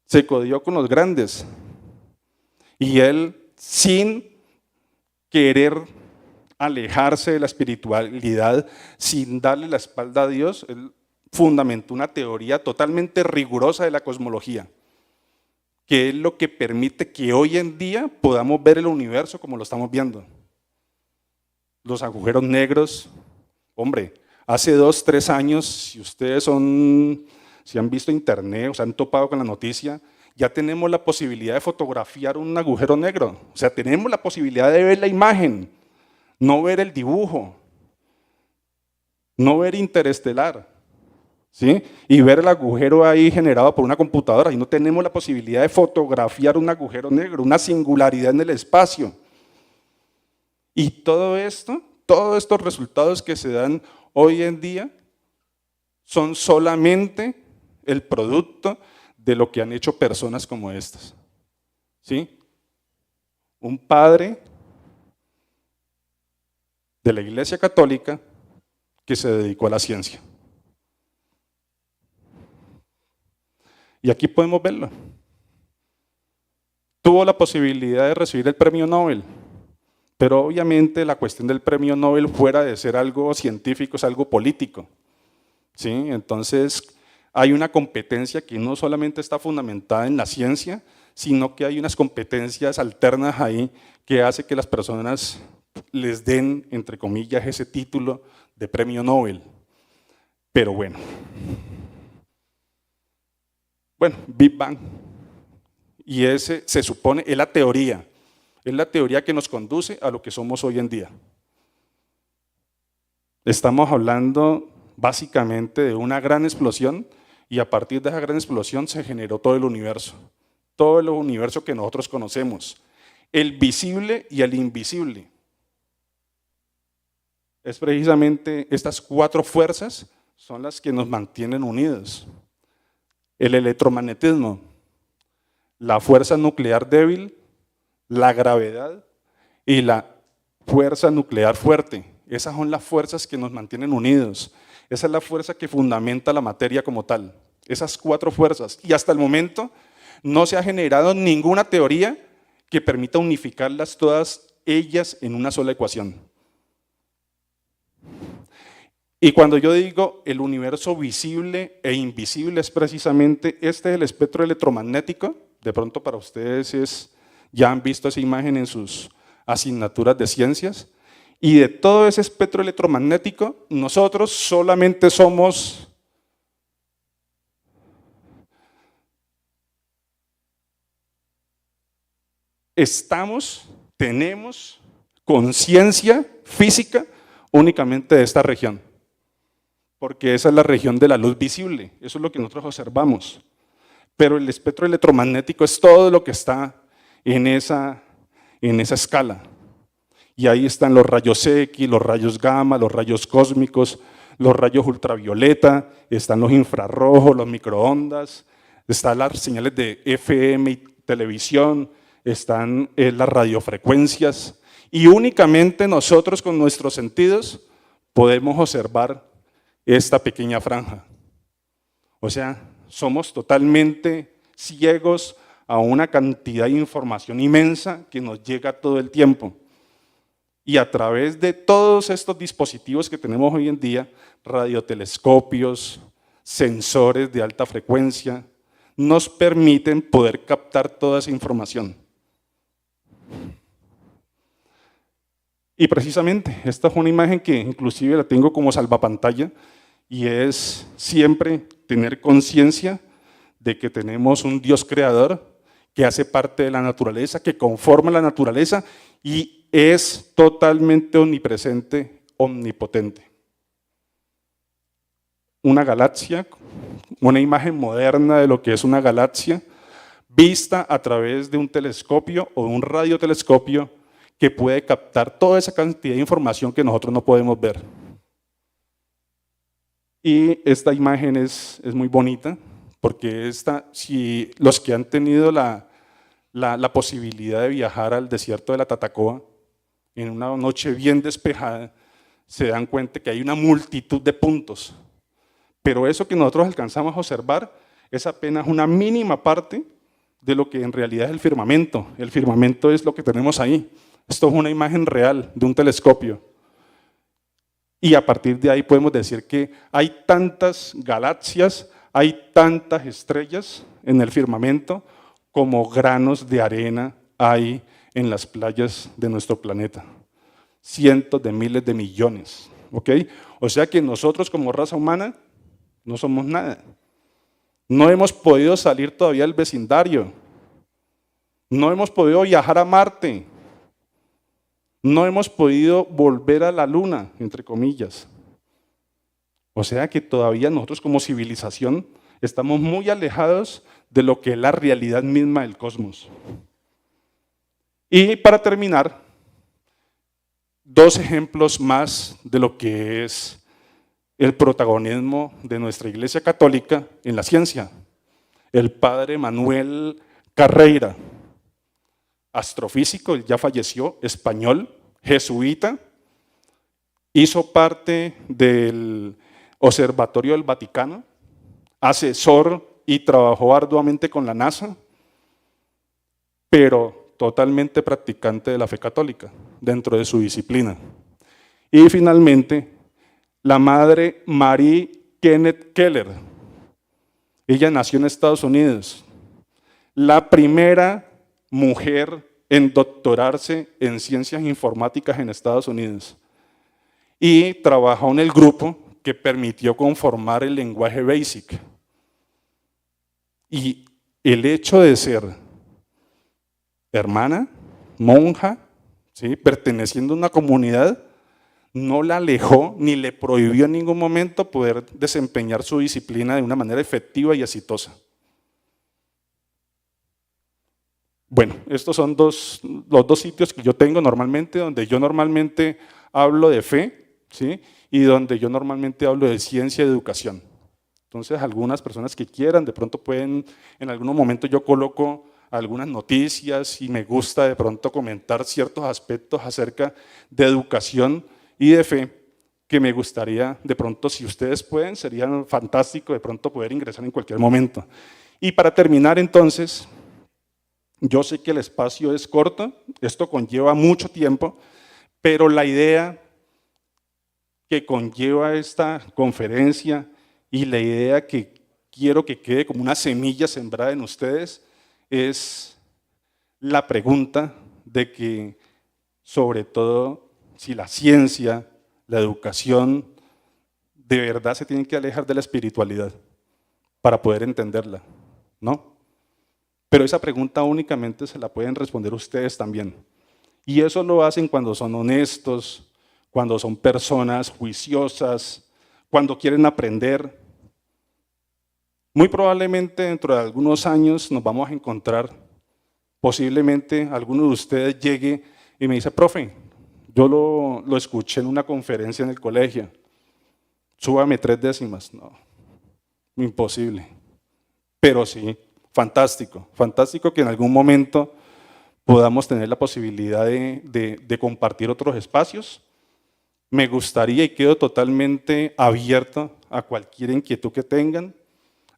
se codió con los grandes. Y él, sin querer alejarse de la espiritualidad, sin darle la espalda a Dios, él fundamentó una teoría totalmente rigurosa de la cosmología, que es lo que permite que hoy en día podamos ver el universo como lo estamos viendo. Los agujeros negros, hombre, hace 2, 3 años, si ustedes si han visto internet o se han topado con la noticia, ya tenemos la posibilidad de fotografiar un agujero negro. O sea, tenemos la posibilidad de ver la imagen, no ver el dibujo, no ver Interestelar, ¿sí? Y ver el agujero ahí generado por una computadora. Y no tenemos la posibilidad de fotografiar un agujero negro, una singularidad en el espacio. Y todo esto, todos estos resultados que se dan hoy en día son solamente el producto de lo que han hecho personas como estas, ¿sí? Un padre de la Iglesia Católica que se dedicó a la ciencia. Y aquí podemos verlo. Tuvo la posibilidad de recibir el premio Nobel, pero obviamente la cuestión del premio Nobel, fuera de ser algo científico, es algo político, ¿sí? Entonces, hay una competencia que no solamente está fundamentada en la ciencia, sino que hay unas competencias alternas ahí que hace que las personas les den, entre comillas, ese título de premio Nobel. Pero bueno, Big Bang. Y ese se supone es la teoría que nos conduce a lo que somos hoy en día. Estamos hablando básicamente de una gran explosión, y a partir de esa gran explosión se generó todo el universo que nosotros conocemos, el visible y el invisible. Es precisamente estas 4 fuerzas son las que nos mantienen unidos. El electromagnetismo, la fuerza nuclear débil, la gravedad y la fuerza nuclear fuerte. Esas son las fuerzas que nos mantienen unidos. Esa es la fuerza que fundamenta la materia como tal. Esas 4 fuerzas. Y hasta el momento no se ha generado ninguna teoría que permita unificarlas todas ellas en una sola ecuación. Y cuando yo digo el universo visible e invisible, es precisamente este es el espectro electromagnético. De pronto para ustedes ya han visto esa imagen en sus asignaturas de ciencias. Y de todo ese espectro electromagnético, nosotros solamente somos tenemos conciencia física únicamente de esta región, porque esa es la región de la luz visible, eso es lo que nosotros observamos. Pero el espectro electromagnético es todo lo que está en esa escala. Y ahí están los rayos X, los rayos gamma, los rayos cósmicos, los rayos ultravioleta, están los infrarrojos, los microondas, están las señales de FM y televisión, están las radiofrecuencias, y únicamente nosotros con nuestros sentidos podemos observar esta pequeña franja. O sea, somos totalmente ciegos a una cantidad de información inmensa que nos llega todo el tiempo. Y a través de todos estos dispositivos que tenemos hoy en día, radiotelescopios, sensores de alta frecuencia, nos permiten poder captar toda esa información. Y precisamente, esta es una imagen que inclusive la tengo como salvapantalla, y es siempre tener conciencia de que tenemos un Dios creador que hace parte de la naturaleza, que conforma la naturaleza y es totalmente omnipresente, omnipotente. una galaxia, una imagen moderna de lo que es una galaxia, vista a través de un telescopio o un radiotelescopio que puede captar toda esa cantidad de información que nosotros no podemos ver. Y esta imagen es muy bonita, porque si los que han tenido la posibilidad de viajar al desierto de la Tatacoa, en una noche bien despejada, se dan cuenta que hay una multitud de puntos. Pero eso que nosotros alcanzamos a observar es apenas una mínima parte de lo que en realidad es el firmamento. El firmamento es lo que tenemos ahí. Esto es una imagen real de un telescopio. Y a partir de ahí podemos decir que hay tantas galaxias, hay tantas estrellas en el firmamento como granos de arena hay en las playas de nuestro planeta. Cientos de miles de millones. ¿Ok? O sea que nosotros como raza humana no somos nada. No hemos podido salir todavía del vecindario. No hemos podido viajar a Marte. No hemos podido volver a la luna, entre comillas. O sea que todavía nosotros como civilización estamos muy alejados de lo que es la realidad misma del cosmos. Y para terminar, dos ejemplos más de lo que es el protagonismo de nuestra Iglesia Católica en la ciencia. El padre Manuel Carreira, astrofísico, ya falleció, español, jesuita, hizo parte del Observatorio del Vaticano, asesor y trabajó arduamente con la NASA, pero totalmente practicante de la fe católica dentro de su disciplina. Y finalmente, la madre Marie Kenneth Keller. Ella nació en Estados Unidos, la primera mujer en doctorarse en ciencias informáticas en Estados Unidos. Y trabajó en el grupo que permitió conformar el lenguaje BASIC. Y el hecho de ser hermana, monja, ¿sí?, perteneciendo a una comunidad, no la alejó ni le prohibió en ningún momento poder desempeñar su disciplina de una manera efectiva y exitosa. Bueno, estos son los dos sitios que yo tengo normalmente, donde yo normalmente hablo de fe, ¿sí?, y donde yo normalmente hablo de ciencia y educación. Entonces, algunas personas que quieran, de pronto pueden, en algún momento yo coloco algunas noticias y me gusta de pronto comentar ciertos aspectos acerca de educación y de fe, que me gustaría de pronto, si ustedes pueden, sería fantástico de pronto poder ingresar en cualquier momento. Y para terminar entonces, yo sé que el espacio es corto, esto conlleva mucho tiempo, pero la idea que conlleva esta conferencia y la idea que quiero que quede como una semilla sembrada en ustedes es la pregunta de que, sobre todo, si la ciencia, la educación, de verdad se tienen que alejar de la espiritualidad para poder entenderla, ¿no? Pero esa pregunta únicamente se la pueden responder ustedes también. Y eso lo hacen cuando son honestos, cuando son personas juiciosas, cuando quieren aprender. Muy probablemente dentro de algunos años nos vamos a encontrar, posiblemente alguno de ustedes llegue y me dice, profe, yo lo escuché en una conferencia en el colegio, súbame 3 décimas. No, imposible. Pero sí, fantástico, fantástico que en algún momento podamos tener la posibilidad de compartir otros espacios. Me gustaría y quedo totalmente abierto a cualquier inquietud que tengan,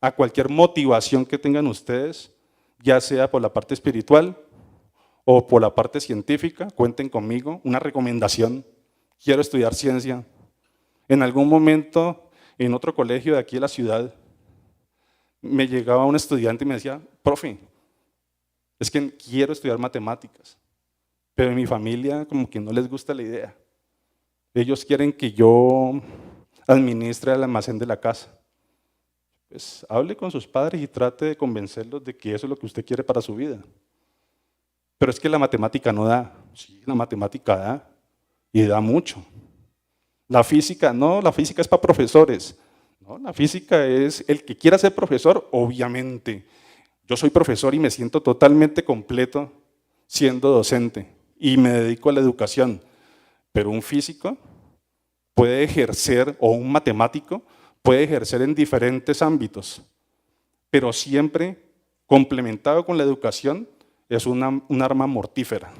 a cualquier motivación que tengan ustedes, ya sea por la parte espiritual o por la parte científica. Cuenten conmigo, una recomendación, quiero estudiar ciencia. En algún momento, en otro colegio de aquí de la ciudad, me llegaba un estudiante y me decía, profe, es que quiero estudiar matemáticas, pero en mi familia como que no les gusta la idea. Ellos quieren que yo administre el almacén de la casa. Pues hable con sus padres y trate de convencerlos de que eso es lo que usted quiere para su vida. Pero es que la matemática no da. Sí, la matemática da, y da mucho. La física, no, la física es para profesores. ¿no? La física es el que quiera ser profesor, obviamente. Yo soy profesor y me siento totalmente completo siendo docente y me dedico a la educación, pero un físico puede ejercer, o un matemático puede ejercer en diferentes ámbitos, pero siempre complementado con la educación es un arma mortífera.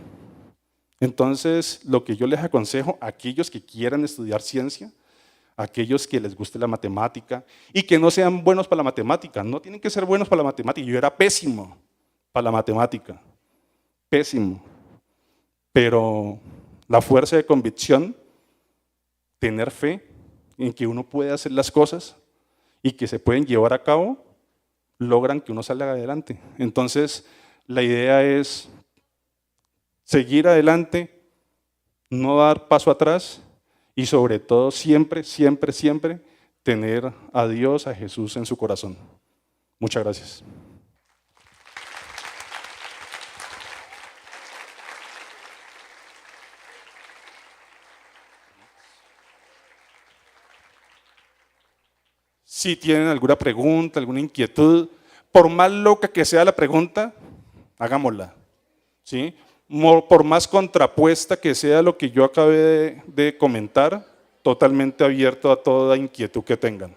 Entonces, lo que yo les aconsejo a aquellos que quieran estudiar ciencia, a aquellos que les guste la matemática y que no sean buenos para la matemática, no tienen que ser buenos para la matemática. Yo era pésimo para la matemática, pésimo, pero la fuerza de convicción, tener fe en que uno puede hacer las cosas y que se pueden llevar a cabo, logran que uno salga adelante. Entonces, la idea es seguir adelante, no dar paso atrás y sobre todo siempre, siempre, siempre tener a Dios, a Jesús en su corazón. Muchas gracias. Si tienen alguna pregunta, alguna inquietud, por más loca que sea la pregunta, hagámosla, ¿sí? Por más contrapuesta que sea lo que yo acabé de comentar, totalmente abierto a toda inquietud que tengan.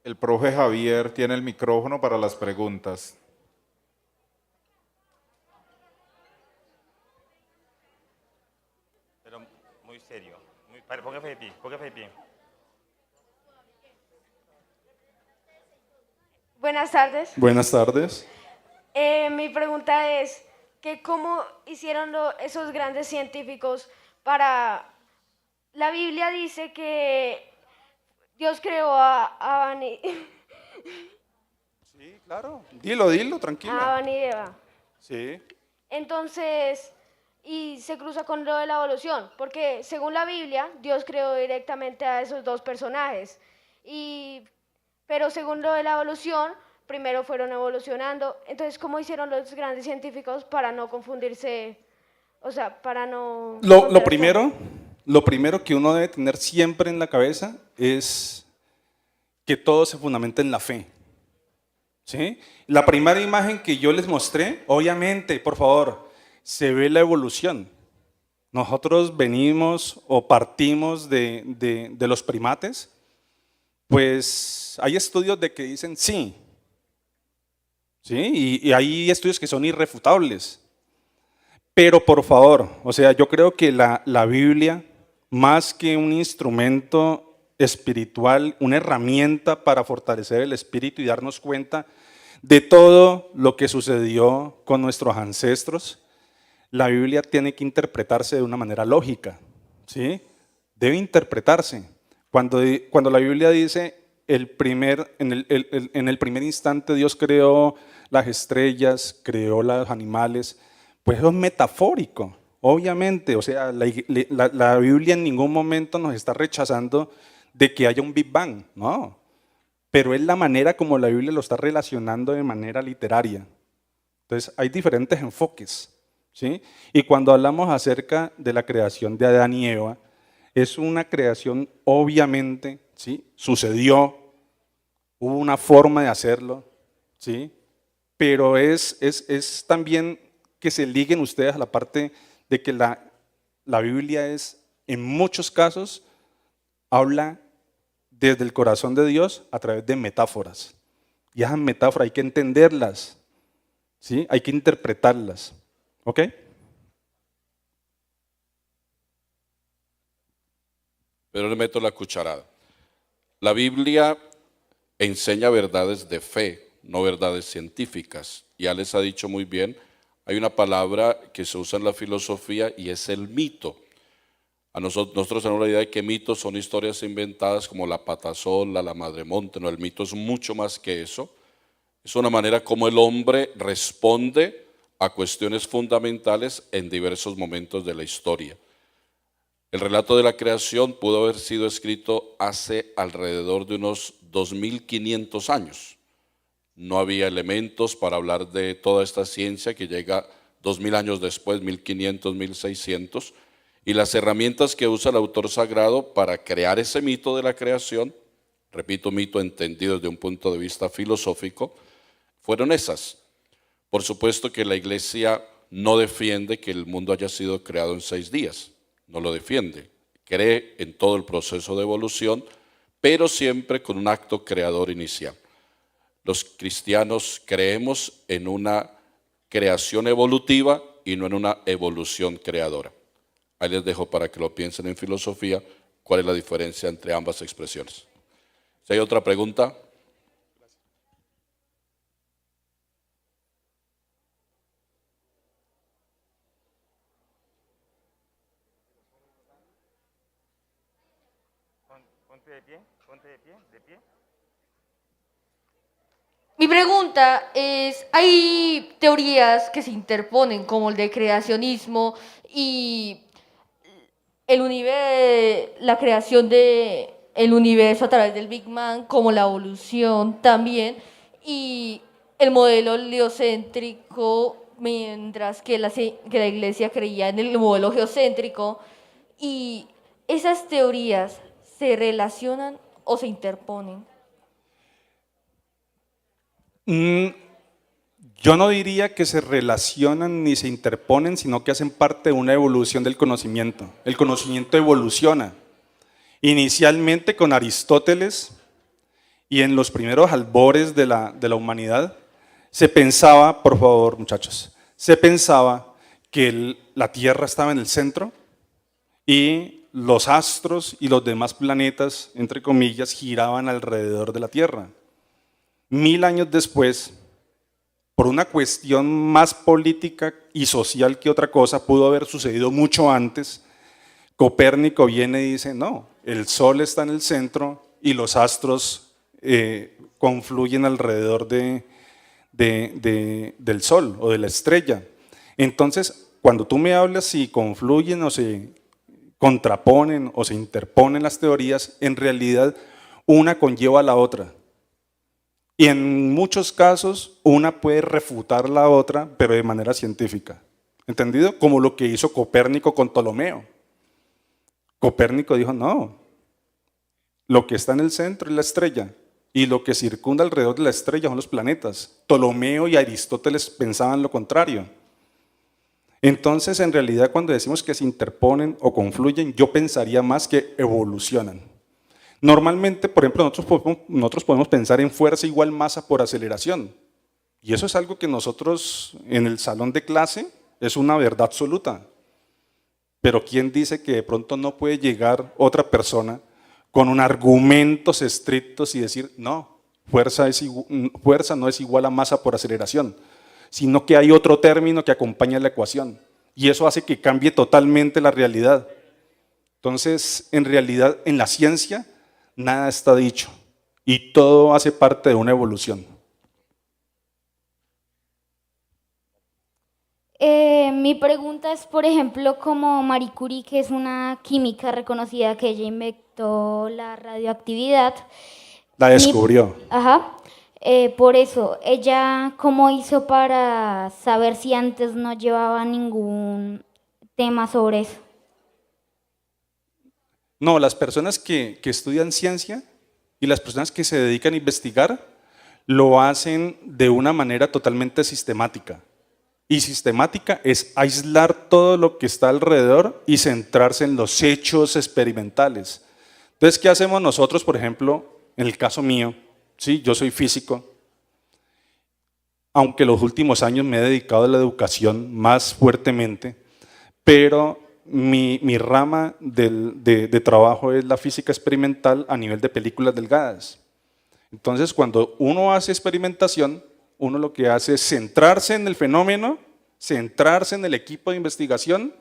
El profe Javier tiene el micrófono para las preguntas. Pero muy serio. Póngase de pie, póngase de pie. Buenas tardes. Buenas tardes. Mi pregunta es que cómo hicieron esos grandes científicos para... La Biblia dice que Dios creó a Adán y, Sí, claro. Dilo, a tranquila. Adán y Eva. Sí. Entonces, y se cruza con lo de la evolución, porque según la Biblia, Dios creó directamente a esos dos personajes. Pero según lo de la evolución, primero fueron evolucionando. Entonces, ¿cómo hicieron los grandes científicos para no confundirse? O sea, para no... Lo primero que uno debe tener siempre en la cabeza es que todo se fundamenta en la fe. ¿Sí? La primera imagen que yo les mostré, obviamente, por favor, se ve la evolución. Nosotros venimos o partimos de los primates, pues hay estudios de que dicen sí. ¿Sí? Y hay estudios que son irrefutables. Pero por favor, o sea, yo creo que la Biblia, más que un instrumento espiritual, una herramienta para fortalecer el espíritu y darnos cuenta de todo lo que sucedió con nuestros ancestros, la Biblia tiene que interpretarse de una manera lógica, ¿sí? Debe interpretarse. Cuando la Biblia dice en el primer instante Dios creó las estrellas, creó los animales, pues eso es metafórico, obviamente. O sea, la Biblia en ningún momento nos está rechazando de que haya un Big Bang, no. Pero es la manera como la Biblia lo está relacionando de manera literaria. Entonces, hay diferentes enfoques, ¿sí? Y cuando hablamos acerca de la creación de Adán y Eva, es una creación, obviamente, ¿sí? Sucedió, hubo una forma de hacerlo, ¿sí? Pero es también que se liguen ustedes a la parte de que la Biblia es, en muchos casos, habla desde el corazón de Dios a través de metáforas. Y esas metáforas hay que entenderlas, ¿sí? Hay que interpretarlas, ¿ok? Pero le meto la cucharada. La Biblia enseña verdades de fe, no verdades científicas. Ya les ha dicho muy bien, hay una palabra que se usa en la filosofía y es el mito. Nosotros tenemos la idea de que mitos son historias inventadas como la patasola, la madremonte. No, el mito es mucho más que eso. Es una manera como el hombre responde a cuestiones fundamentales en diversos momentos de la historia. El relato de la creación pudo haber sido escrito hace alrededor de unos 2500 años. No había elementos para hablar de toda esta ciencia que llega 2000 años después, 1500, 1600, y las herramientas que usa el autor sagrado para crear ese mito de la creación, repito, mito entendido desde un punto de vista filosófico, fueron esas. Por supuesto que la Iglesia no defiende que el mundo haya sido creado en 6 días, no lo defiende, cree en todo el proceso de evolución, pero siempre con un acto creador inicial. Los cristianos creemos en una creación evolutiva y no en una evolución creadora. Ahí les dejo para que lo piensen en filosofía, cuál es la diferencia entre ambas expresiones. Si hay otra pregunta. Ponte de pie, de pie. Mi pregunta es, hay teorías que se interponen como el de creacionismo y la creación del universo a través del Big Bang, como la evolución también, y el modelo heliocéntrico, mientras que la Iglesia creía en el modelo geocéntrico, y esas teorías se relacionan o se interponen. Yo no diría que se relacionan ni se interponen, sino que hacen parte de una evolución del conocimiento. El conocimiento evoluciona. Inicialmente con Aristóteles y en los primeros albores de la humanidad, se pensaba, por favor muchachos, se pensaba que la Tierra estaba en el centro y los astros y los demás planetas, entre comillas, giraban alrededor de la Tierra. 1000 años después, por una cuestión más política y social que otra cosa, pudo haber sucedido mucho antes, Copérnico viene y dice, no, el Sol está en el centro y los astros confluyen alrededor del Sol o de la estrella. Entonces, cuando tú me hablas si confluyen o se contraponen o se interponen las teorías, en realidad una conlleva a la otra. Y en muchos casos una puede refutar la otra, pero de manera científica. ¿Entendido? Como lo que hizo Copérnico con Ptolomeo. Copérnico dijo, no, lo que está en el centro es la estrella y lo que circunda alrededor de la estrella son los planetas. Ptolomeo y Aristóteles pensaban lo contrario. Entonces, en realidad, cuando decimos que se interponen o confluyen, yo pensaría más que evolucionan. Normalmente, por ejemplo, nosotros podemos pensar en fuerza igual masa por aceleración. Y eso es algo que nosotros en el salón de clase es una verdad absoluta. Pero ¿quién dice que de pronto no puede llegar otra persona con argumentos estrictos y decir, no, fuerza no es igual a masa por aceleración, sino que hay otro término que acompaña la ecuación? Y eso hace que cambie totalmente la realidad. Entonces, en realidad, en la ciencia, nada está dicho y todo hace parte de una evolución. Mi pregunta es, por ejemplo, como Marie Curie, que es una química reconocida, que ella inventó la radioactividad. La descubrió. Por eso, ella, ¿cómo hizo para saber si antes no llevaba ningún tema sobre eso? No, las personas que estudian ciencia y las personas que se dedican a investigar lo hacen de una manera totalmente sistemática. Y sistemática es aislar todo lo que está alrededor y centrarse en los hechos experimentales. Entonces, ¿qué hacemos nosotros, por ejemplo, en el caso mío? Sí, yo soy físico, aunque los últimos años me he dedicado a la educación más fuertemente, pero mi rama de trabajo es la física experimental a nivel de películas delgadas. Entonces, cuando uno hace experimentación, uno lo que hace es centrarse en el fenómeno, centrarse en el equipo de investigación,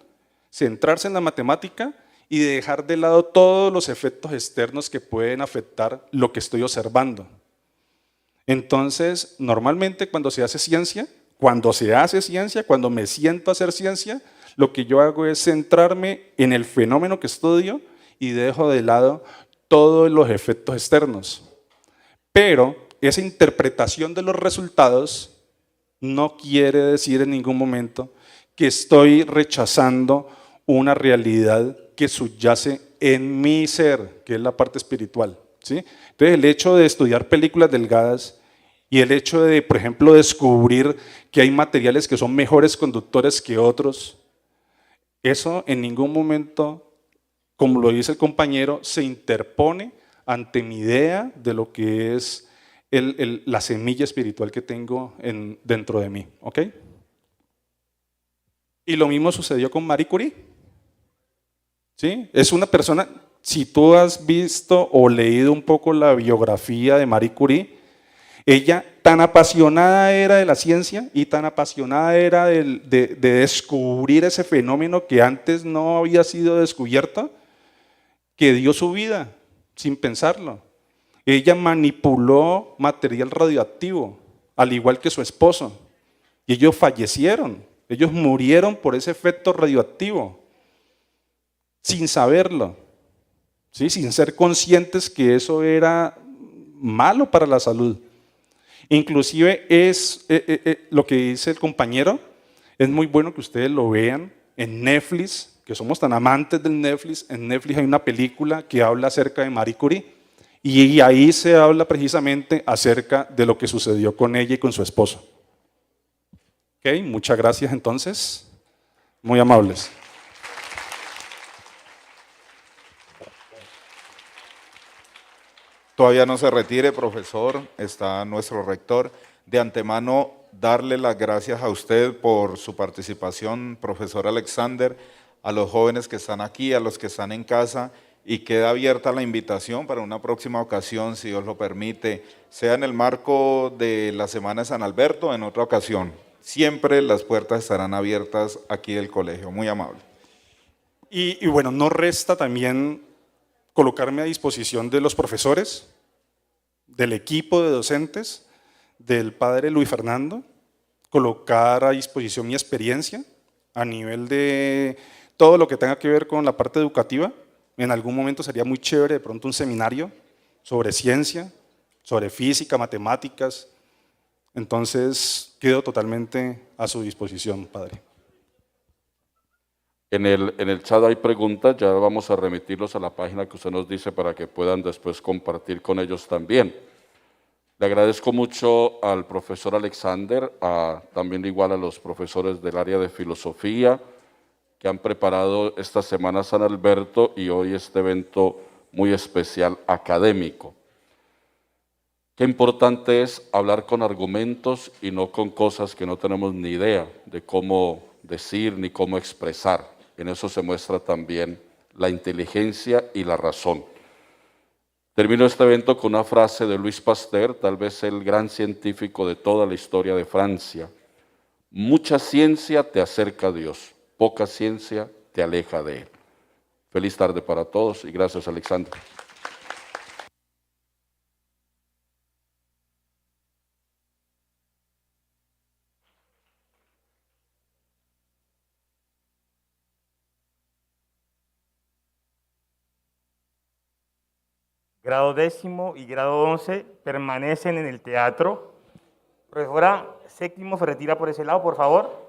centrarse en la matemática y dejar de lado todos los efectos externos que pueden afectar lo que estoy observando. Entonces, normalmente cuando se hace ciencia, cuando me siento a hacer ciencia, lo que yo hago es centrarme en el fenómeno que estudio y dejo de lado todos los efectos externos. Pero esa interpretación de los resultados no quiere decir en ningún momento que estoy rechazando una realidad que subyace en mi ser, que es la parte espiritual, ¿sí? Entonces el hecho de estudiar películas delgadas y el hecho de, por ejemplo, descubrir que hay materiales que son mejores conductores que otros, eso en ningún momento, como lo dice el compañero, se interpone ante mi idea de lo que es la semilla espiritual que tengo dentro de mí, ¿ok? Y lo mismo sucedió con Marie Curie, ¿sí? Es una persona, si tú has visto o leído un poco la biografía de Marie Curie, ella tan apasionada era de la ciencia y tan apasionada era de descubrir ese fenómeno que antes no había sido descubierto, que dio su vida sin pensarlo. Ella manipuló material radioactivo, al igual que su esposo, y ellos fallecieron, ellos murieron por ese efecto radioactivo, sin saberlo, ¿sí? Sin ser conscientes que eso era malo para la salud. Inclusive es lo que dice el compañero, es muy bueno que ustedes lo vean en Netflix, que somos tan amantes del Netflix. En Netflix hay una película que habla acerca de Marie Curie y ahí se habla precisamente acerca de lo que sucedió con ella y con su esposo. Ok, muchas gracias entonces, muy amables. Todavía no se retire, profesor, está nuestro rector. De antemano, darle las gracias a usted por su participación, profesor Alexander, a los jóvenes que están aquí, a los que están en casa, y queda abierta la invitación para una próxima ocasión, si Dios lo permite, sea en el marco de la Semana de San Alberto o en otra ocasión. Siempre las puertas estarán abiertas aquí del colegio. Muy amable. Y bueno, no resta también colocarme a disposición de los profesores, del equipo de docentes, del padre Luis Fernando, colocar a disposición mi experiencia a nivel de todo lo que tenga que ver con la parte educativa. En algún momento sería muy chévere de pronto un seminario sobre ciencia, sobre física, matemáticas. Entonces, quedo totalmente a su disposición, padre. En el chat hay preguntas, ya vamos a remitirlos a la página que usted nos dice para que puedan después compartir con ellos también. Le agradezco mucho al profesor Alexander, también igual a los profesores del área de filosofía que han preparado esta Semana San Alberto y hoy este evento muy especial académico. Qué importante es hablar con argumentos y no con cosas que no tenemos ni idea de cómo decir ni cómo expresar. En eso se muestra también la inteligencia y la razón. Termino este evento con una frase de Louis Pasteur, tal vez el gran científico de toda la historia de Francia. Mucha ciencia te acerca a Dios, poca ciencia te aleja de Él. Feliz tarde para todos y gracias, Alexander. Grado 10º y grado 11 permanecen en el teatro. Profesora, séptimo se retira por ese lado, por favor.